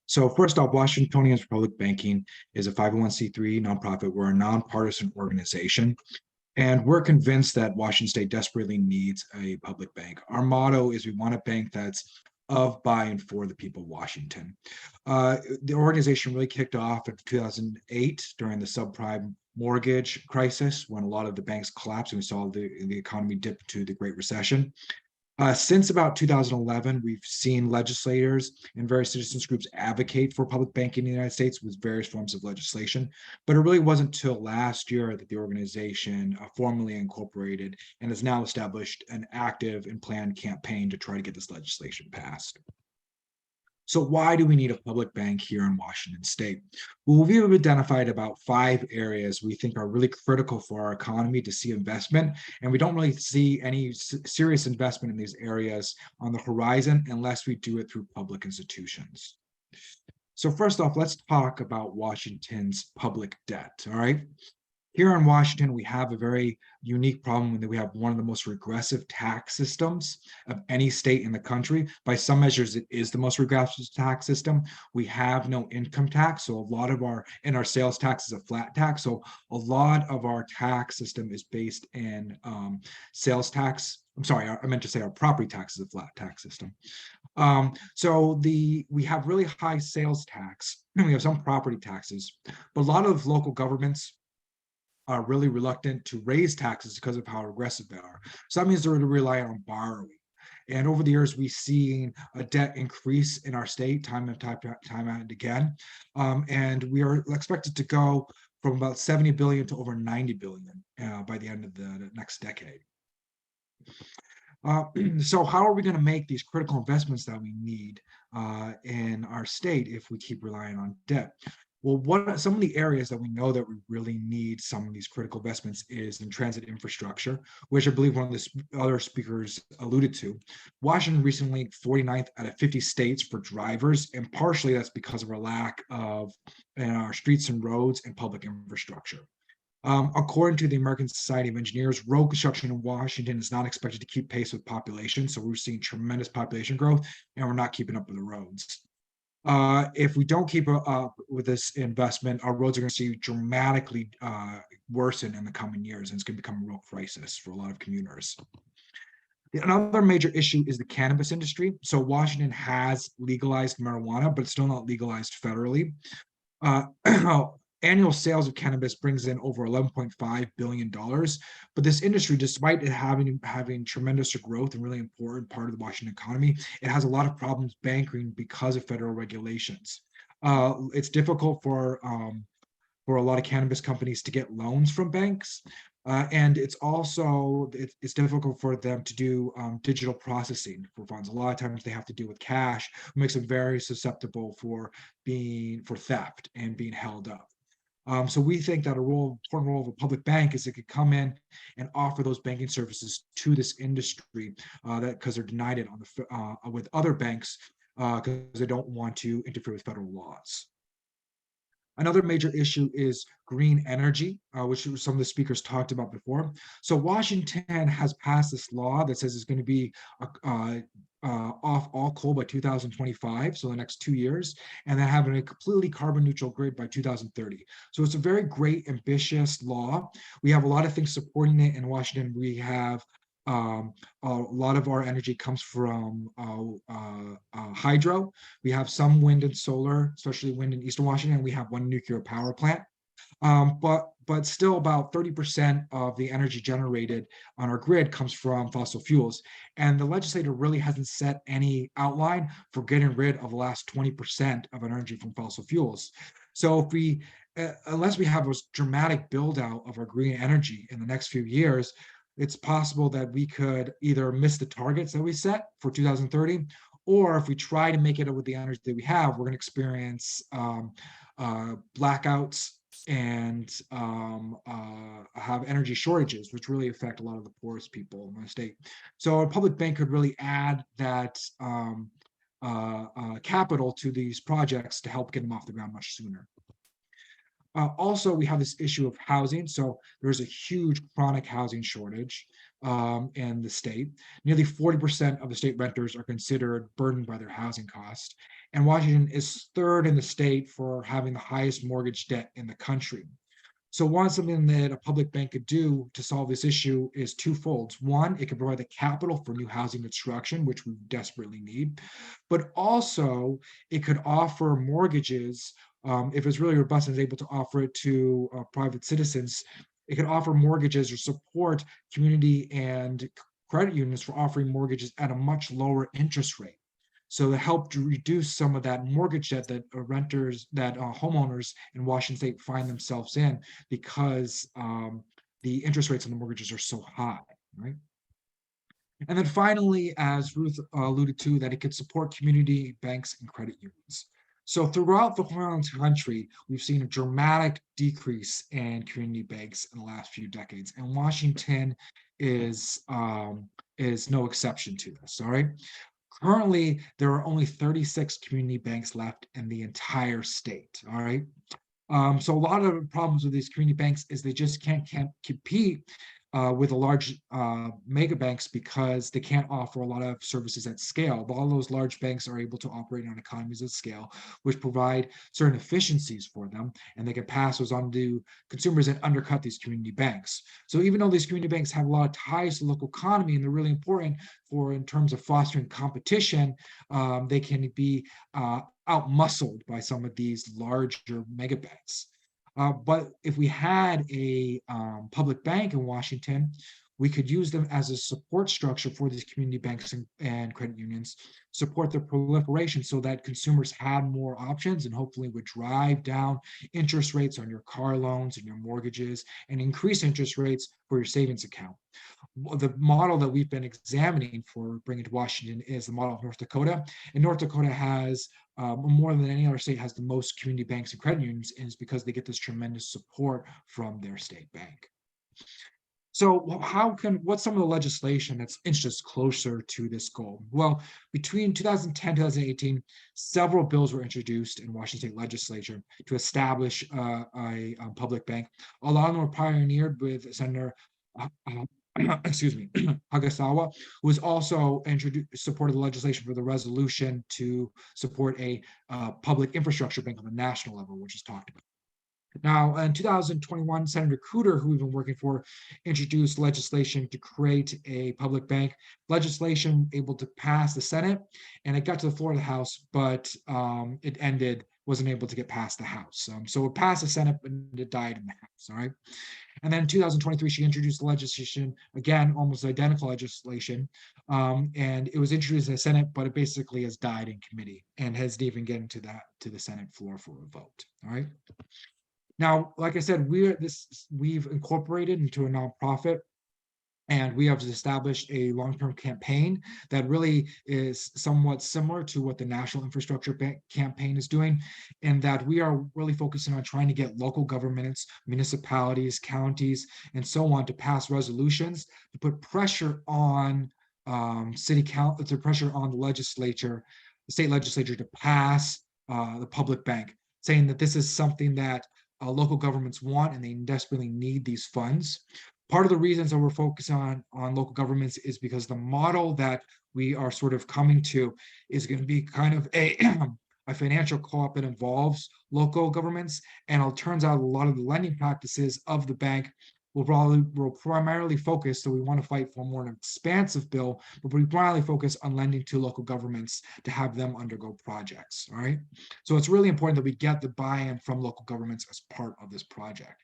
So first off, Washingtonians for Public Banking is a 501c3 nonprofit. We're a nonpartisan organization, and we're convinced that Washington State desperately needs a public bank. Our motto is we want a bank that's of, by, and for the people of Washington. The organization really kicked off in 2008 during the subprime mortgage crisis, when a lot of the banks collapsed and we saw the economy dip to the Great Recession. Since about 2011, we've seen legislators and various citizens groups advocate for public banking in the United States with various forms of legislation. But it really wasn't until last year that the organization formally incorporated and has now established an active and planned campaign to try to get this legislation passed. So why do we need a public bank here in Washington State? Well, we've identified about 5 areas we think are really critical for our economy to see investment, and we don't really see any serious investment in these areas on the horizon unless we do it through public institutions. So first off, let's talk about Washington's public debt, all right? Here in Washington, we have a very unique problem in that we have one of the most regressive tax systems of any state in the country. By some measures, it is the most regressive tax system. We have no income tax, so a lot of our sales tax is a flat tax. So a lot of our tax system is based in sales tax. I'm sorry, I meant to say our property tax is a flat tax system. We have really high sales tax, and we have some property taxes, but a lot of local governments are really reluctant to raise taxes because of how aggressive they are. So that means they're relying on borrowing. And over the years, we've seen a debt increase in our state time and again. And we are expected to go from about 70 billion to over 90 billion by the end of the next decade. So how are we going to make these critical investments that we need in our state if we keep relying on debt? Well, what are some of the areas that we know that we really need some of these critical investments is in transit infrastructure, which I believe one of the other speakers alluded to. Washington recently 49th out of 50 states for drivers, and partially that's because of our lack of our streets and roads and public infrastructure. According to the American Society of Engineers, road construction in Washington is not expected to keep pace with population. So we're seeing tremendous population growth and we're not keeping up with the roads. If we don't keep up with this investment, our roads are going to see dramatically worsen in the coming years, and it's going to become a real crisis for a lot of commuters. Another major issue is the cannabis industry. So Washington has legalized marijuana, but it's still not legalized federally. Annual sales of cannabis brings in over $11.5 billion. But this industry, despite it having tremendous growth and really important part of the Washington economy, it has a lot of problems banking because of federal regulations. It's difficult for a lot of cannabis companies to get loans from banks. And it's also, it's difficult for them to do digital processing for funds. A lot of times they have to deal with cash, which makes them very susceptible for theft and being held up. So we think that important role of a public bank is it could come in and offer those banking services to this industry because they're denied it with other banks because they don't want to interfere with federal laws. Another major issue is green energy, which some of the speakers talked about before. So Washington has passed this law that says it's going to be off all coal by 2025, so the next 2 years, and then having a completely carbon neutral grid by 2030. So it's a very great, ambitious law. We have a lot of things supporting it in Washington. We have a lot of our energy comes from hydro. We have some wind and solar, especially wind in Eastern Washington. We have one nuclear power plant. But still about 30% of the energy generated on our grid comes from fossil fuels. And the legislature really hasn't set any outline for getting rid of the last 20% of energy from fossil fuels. So if we, unless we have a dramatic build out of our green energy in the next few years, it's possible that we could either miss the targets that we set for 2030, or if we try to make it up with the energy that we have, we're going to experience blackouts and have energy shortages, which really affect a lot of the poorest people in the state. So a public bank could really add that capital to these projects to help get them off the ground much sooner. Also, we have this issue of housing. So there's a huge chronic housing shortage in the state. Nearly 40% of the state renters are considered burdened by their housing cost. And Washington is third in the state for having the highest mortgage debt in the country. So something that a public bank could do to solve this issue is twofold. One, it could provide the capital for new housing construction, which we desperately need, but also it could offer mortgages. If it's really robust and is able to offer it to private citizens, it could offer mortgages or support community and credit unions for offering mortgages at a much lower interest rate. So it helped to reduce some of that mortgage debt that homeowners in Washington State find themselves in because the interest rates on the mortgages are so high, right? And then finally, as Ruth alluded to, that it could support community banks and credit unions. So throughout the whole country, we've seen a dramatic decrease in community banks in the last few decades, and Washington is no exception to this. All right. Currently, there are only 36 community banks left in the entire state. All right. So a lot of the problems with these community banks is they just can't compete with the large mega banks because they can't offer a lot of services at scale. But all those large banks are able to operate on economies of scale, which provide certain efficiencies for them, and they can pass those on to consumers and undercut these community banks. So even though these community banks have a lot of ties to the local economy and they're really important in terms of fostering competition, they can be out-muscled by some of these larger mega banks. But if we had a public bank in Washington, we could use them as a support structure for these community banks and credit unions, support their proliferation so that consumers had more options and hopefully would drive down interest rates on your car loans and your mortgages and increase interest rates for your savings account. The model that we've been examining for bringing to Washington is the model of North Dakota. And North Dakota has more than any other state has the most community banks and credit unions, and it's because they get this tremendous support from their state bank. So what's some of the legislation that's inched us closer to this goal? Well, between 2010 and 2018, several bills were introduced in Washington State Legislature to establish a public bank. A lot of them were pioneered with Senator Hagasawa, who was also supported the legislation for the resolution to support a public infrastructure bank on the national level, which is talked about. Now, in 2021, Senator Cooter, who we've been working for, introduced legislation to create a public bank. Legislation able to pass the Senate, and it got to the floor of the House, but it wasn't able to get past the House. So it passed the Senate, but it died in the House, all right? And then in 2023, she introduced legislation, again, almost identical legislation, and it was introduced in the Senate, but it basically has died in committee and hasn't even gotten to the Senate floor for a vote, all right? Now, like I said, we've incorporated into a nonprofit, and we have established a long-term campaign that really is somewhat similar to what the National Infrastructure Campaign is doing, in that we are really focusing on trying to get local governments, municipalities, counties, and so on to pass resolutions to put pressure on city council, to pressure on the legislature, the state legislature, to pass the public bank, saying that this is something that local governments want and they desperately need these funds. Part of the reasons that we're focusing on local governments is because the model that we are sort of coming to is going to be kind of a financial co-op that involves local governments, and it turns out a lot of the lending practices of the bank will primarily focus, so we want to fight for more an expansive bill, but we primarily focus on lending to local governments to have them undergo projects, all right? So it's really important that we get the buy-in from local governments as part of this project.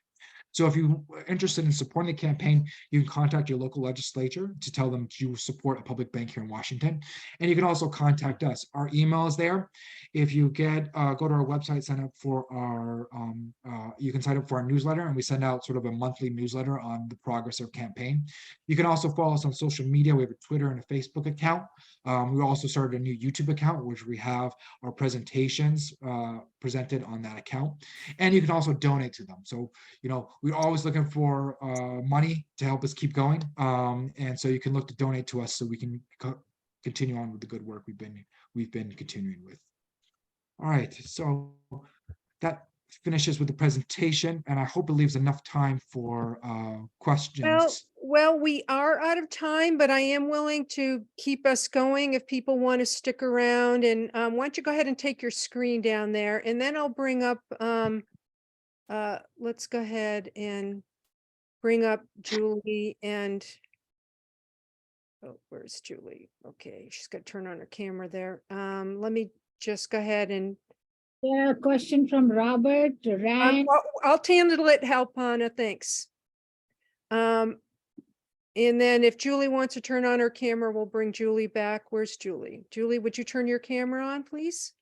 So if you're interested in supporting the campaign, you can contact your local legislature to tell them you support a public bank here in Washington. And you can also contact us. Our email is there. If you go to our website, sign up for you can sign up for our newsletter, and we send out sort of a monthly newsletter on the progress of our campaign. You can also follow us on social media. We have a Twitter and a Facebook account. We also started a new YouTube account, which we have our presentations presented on that account. And you can also donate to them. So, we're always looking for money to help us keep going. And so you can look to donate to us so we can continue on with the good work we've been continuing with. All right, so finishes with the presentation, and I hope it leaves enough time for questions. Well, we are out of time, but I am willing to keep us going if people want to stick around. And why don't you go ahead and take your screen down there, and then I'll bring up, let's go ahead and bring up Julie and, oh, where's Julie? Okay, she's got to turn on her camera there. Let me just go ahead and Yeah, question from Robert Rand. I'll handle it, Halpana, thanks. And then if Julie wants to turn on her camera, we'll bring Julie back. Where's Julie? Julie, would you turn your camera on, please?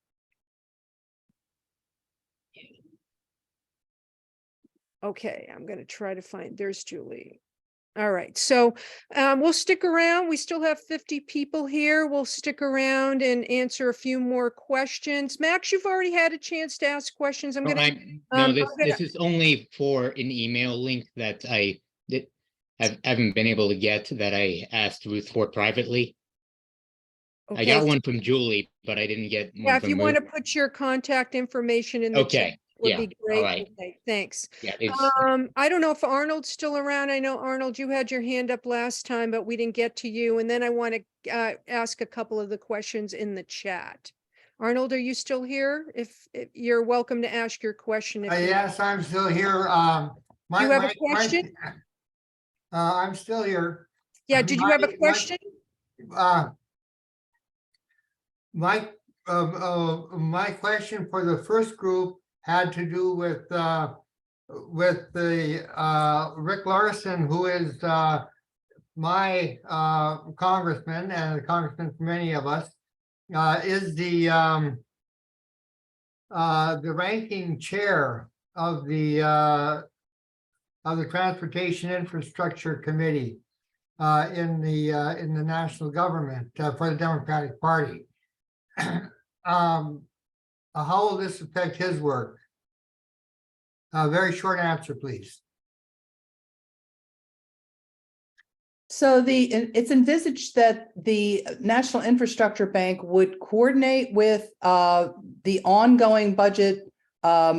Okay, I'm going to try to find, there's Julie. All right, so we'll stick around. We still have 50 people here. We'll stick around and answer a few more questions. Max, you've already had a chance to ask questions. I'm going to. This is only for an email link that I haven't been able to get, that I asked Ruth for privately. I got one from Julie, but I didn't get one. Yeah, if from you want Ruth. to put your contact information in the chat, would be great. All right. Okay, thanks. Yeah, I don't know if Arnold's still around. I know, Arnold, you had your hand up last time, but we didn't get to you. And then I want to ask a couple of the questions in the chat. Arnold, are you still here? If you're welcome to ask your question. Yes, I'm still here. You have a question? I'm still here. Yeah, did you have a question? My question for the first group had to do with the Rick Larson, who is my congressman and a congressman for many of us, is the ranking chair of the Transportation Infrastructure Committee in the national government for the Democratic Party. How will this affect his work? A very short answer, please. So it's envisaged that the National Infrastructure Bank would coordinate with the ongoing budget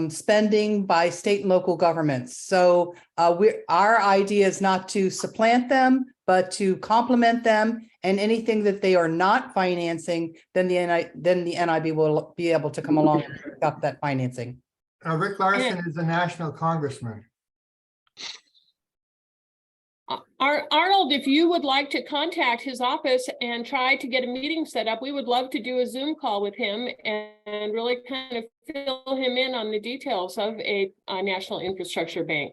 spending by state and local governments. So our idea is not to supplant them, but to complement them, and anything that they are not financing, then the NIB will be able to come along and pick up that financing. Rick Larson is a national congressman. Arnold, if you would like to contact his office and try to get a meeting set up, we would love to do a Zoom call with him and really kind of fill him in on the details of a national infrastructure bank.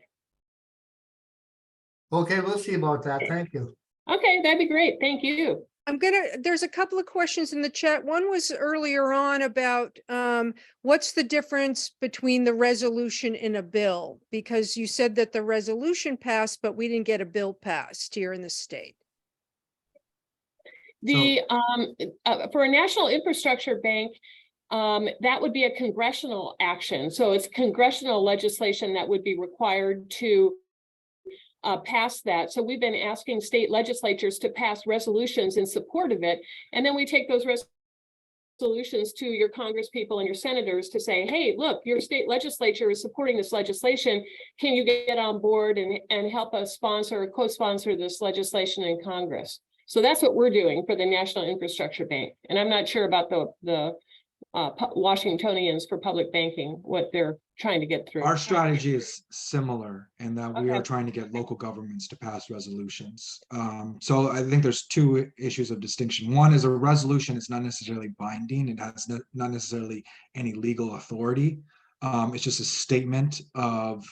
Okay, we'll see about that. Thank you. Okay, that'd be great. Thank you. There's a couple of questions in the chat. One was earlier on about what's the difference between the resolution and a bill? Because you said that the resolution passed, but we didn't get a bill passed here in the state. For a national infrastructure bank, that would be a congressional action. So it's congressional legislation that would be required to pass that. So we've been asking state legislatures to pass resolutions in support of it. And then we take those resolutions to your Congress people and your senators to say, hey, look, your state legislature is supporting this legislation. Can you get on board and help us sponsor or co-sponsor this legislation in Congress? So that's what we're doing for the National Infrastructure Bank. And I'm not sure about the Washingtonians for public banking, what they're trying to get through. Our strategy is similar in that we are trying to get local governments to pass resolutions. So I think there's two issues of distinction. One is a resolution is not necessarily binding. It has not necessarily any legal authority. It's just a statement of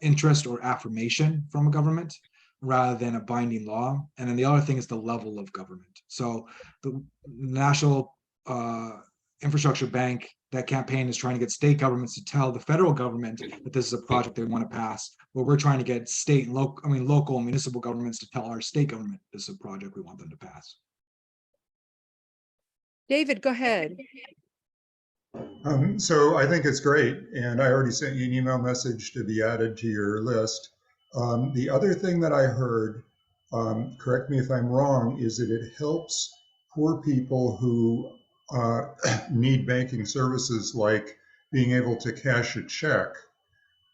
interest or affirmation from a government rather than a binding law. And then the other thing is the level of government. So the National Infrastructure Bank, that campaign is trying to get state governments to tell the federal government that this is a project they want to pass. But we're trying to get state and local and municipal governments to tell our state government this is a project we want them to pass. David, go ahead. So I think it's great, and I already sent you an email message to be added to your list. The other thing that I heard, correct me if I'm wrong, is that it helps poor people who need banking services like being able to cash a check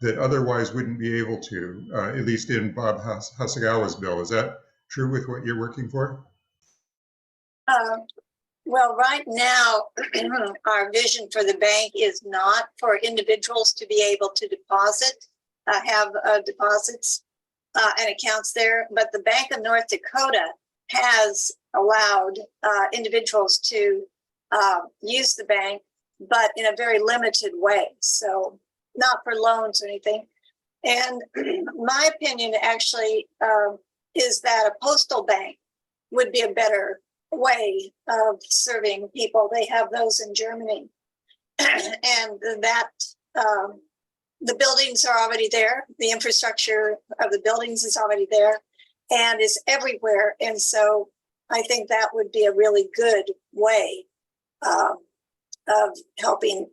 that otherwise wouldn't be able to, at least in Bob Hasegawa's bill. Is that true with what you're working for? Well, right now, our vision for the bank is not for individuals to be able to deposit, have deposits and accounts there, but the Bank of North Dakota has allowed individuals to use the bank, but in a very limited way. So not for loans or anything. And my opinion actually is that a postal bank would be a better way of serving people. They have those in Germany. And that the buildings are already there. The infrastructure of the buildings is already there and is everywhere. And so I think that would be a really good way of helping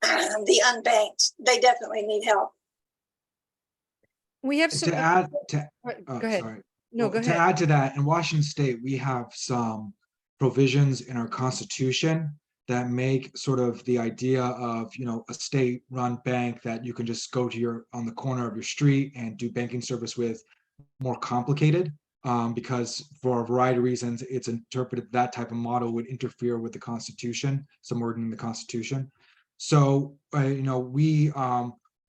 the unbanked. They definitely need help. We have some. To add go ahead. sorry. No, go To ahead. add to that, in Washington State, we have some provisions in our Constitution that make sort of the idea of, you know, a state-run bank that you can just go to on the corner of your street and do banking service with more complicated, because for a variety of reasons, it's interpreted that type of model would interfere with the Constitution, some wording in the Constitution. So, you know, we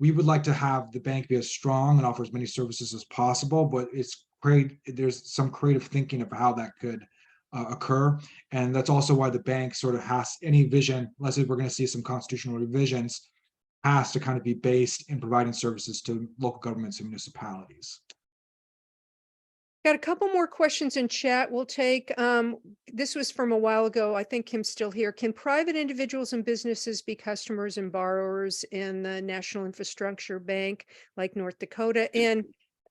would like to have the bank be as strong and offer as many services as possible, but it's great. There's some creative thinking of how that could occur. And that's also why the bank sort of has any vision, let's say we're going to see some constitutional revisions, has to kind of be based in providing services to local governments and municipalities. Got a couple more questions in chat we'll take. This was from a while ago. I think Kim's still here. Can private individuals and businesses be customers and borrowers in the National Infrastructure Bank like North Dakota? And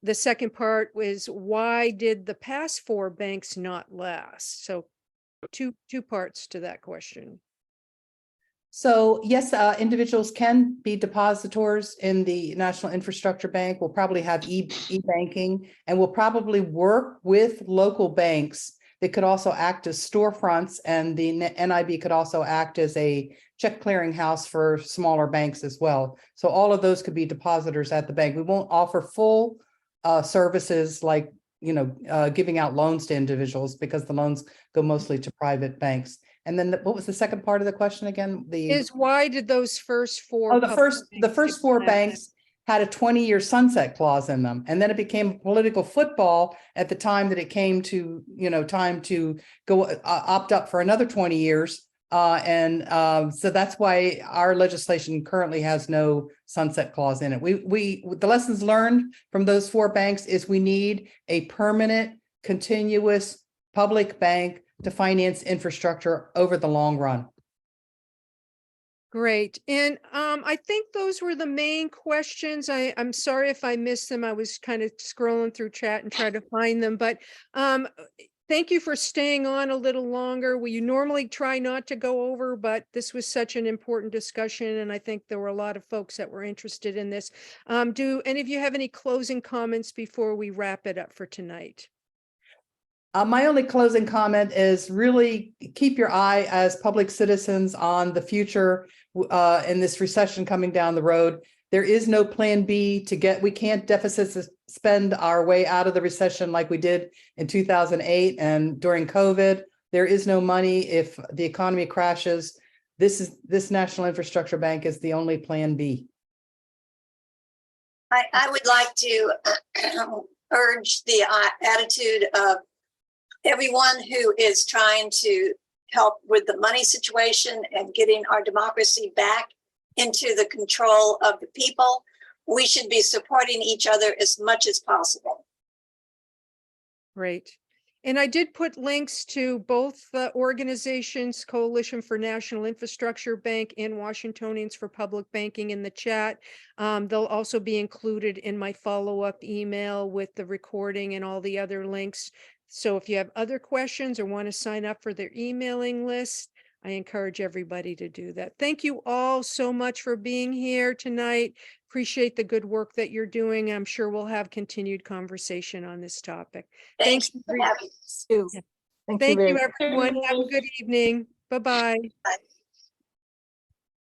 the second part was, why did the past 4 banks not last? So two parts to that question. So yes, individuals can be depositors in the National Infrastructure Bank. We'll probably have e-banking, and we'll probably work with local banks that could also act as storefronts, and the NIB could also act as a check clearinghouse for smaller banks as well. So all of those could be depositors at the bank. We won't offer full services like, you know, giving out loans to individuals, because the loans go mostly to private banks. And then what was the second part of the question again? Why did those first 4? Oh, the first 4 banks had a 20-year sunset clause in them, and then it became political football at the time that it came to, you know, time to go opt up for another 20 years. So that's why our legislation currently has no sunset clause in it. The lessons learned from those 4 banks is we need a permanent, continuous public bank to finance infrastructure over the long run. Great. And I think those were the main questions. I'm sorry if I missed them. I was kind of scrolling through chat and trying to find them, but thank you for staying on a little longer. We normally try not to go over, but this was such an important discussion, and I think there were a lot of folks that were interested in this. Do any of you have any closing comments before we wrap it up for tonight? My only closing comment is really keep your eye as public citizens on the future in this recession coming down the road. There is no plan B we can't deficit spend our way out of the recession like we did in 2008 and during COVID. There is no money if the economy crashes. This National Infrastructure Bank is the only plan B. I would like to urge the attitude of everyone who is trying to help with the money situation and getting our democracy back into the control of the people. We should be supporting each other as much as possible. Great. And I did put links to both the organizations, Coalition for National Infrastructure Bank and Washingtonians for Public Banking, in the chat. They'll also be included in my follow-up email with the recording and all the other links. So if you have other questions or want to sign up for their emailing list, I encourage everybody to do that. Thank you all so much for being here tonight. Appreciate the good work that you're doing. I'm sure we'll have continued conversation on this topic. Thanks for having us. Thank you, everyone. Have a good evening. Bye-bye. Bye.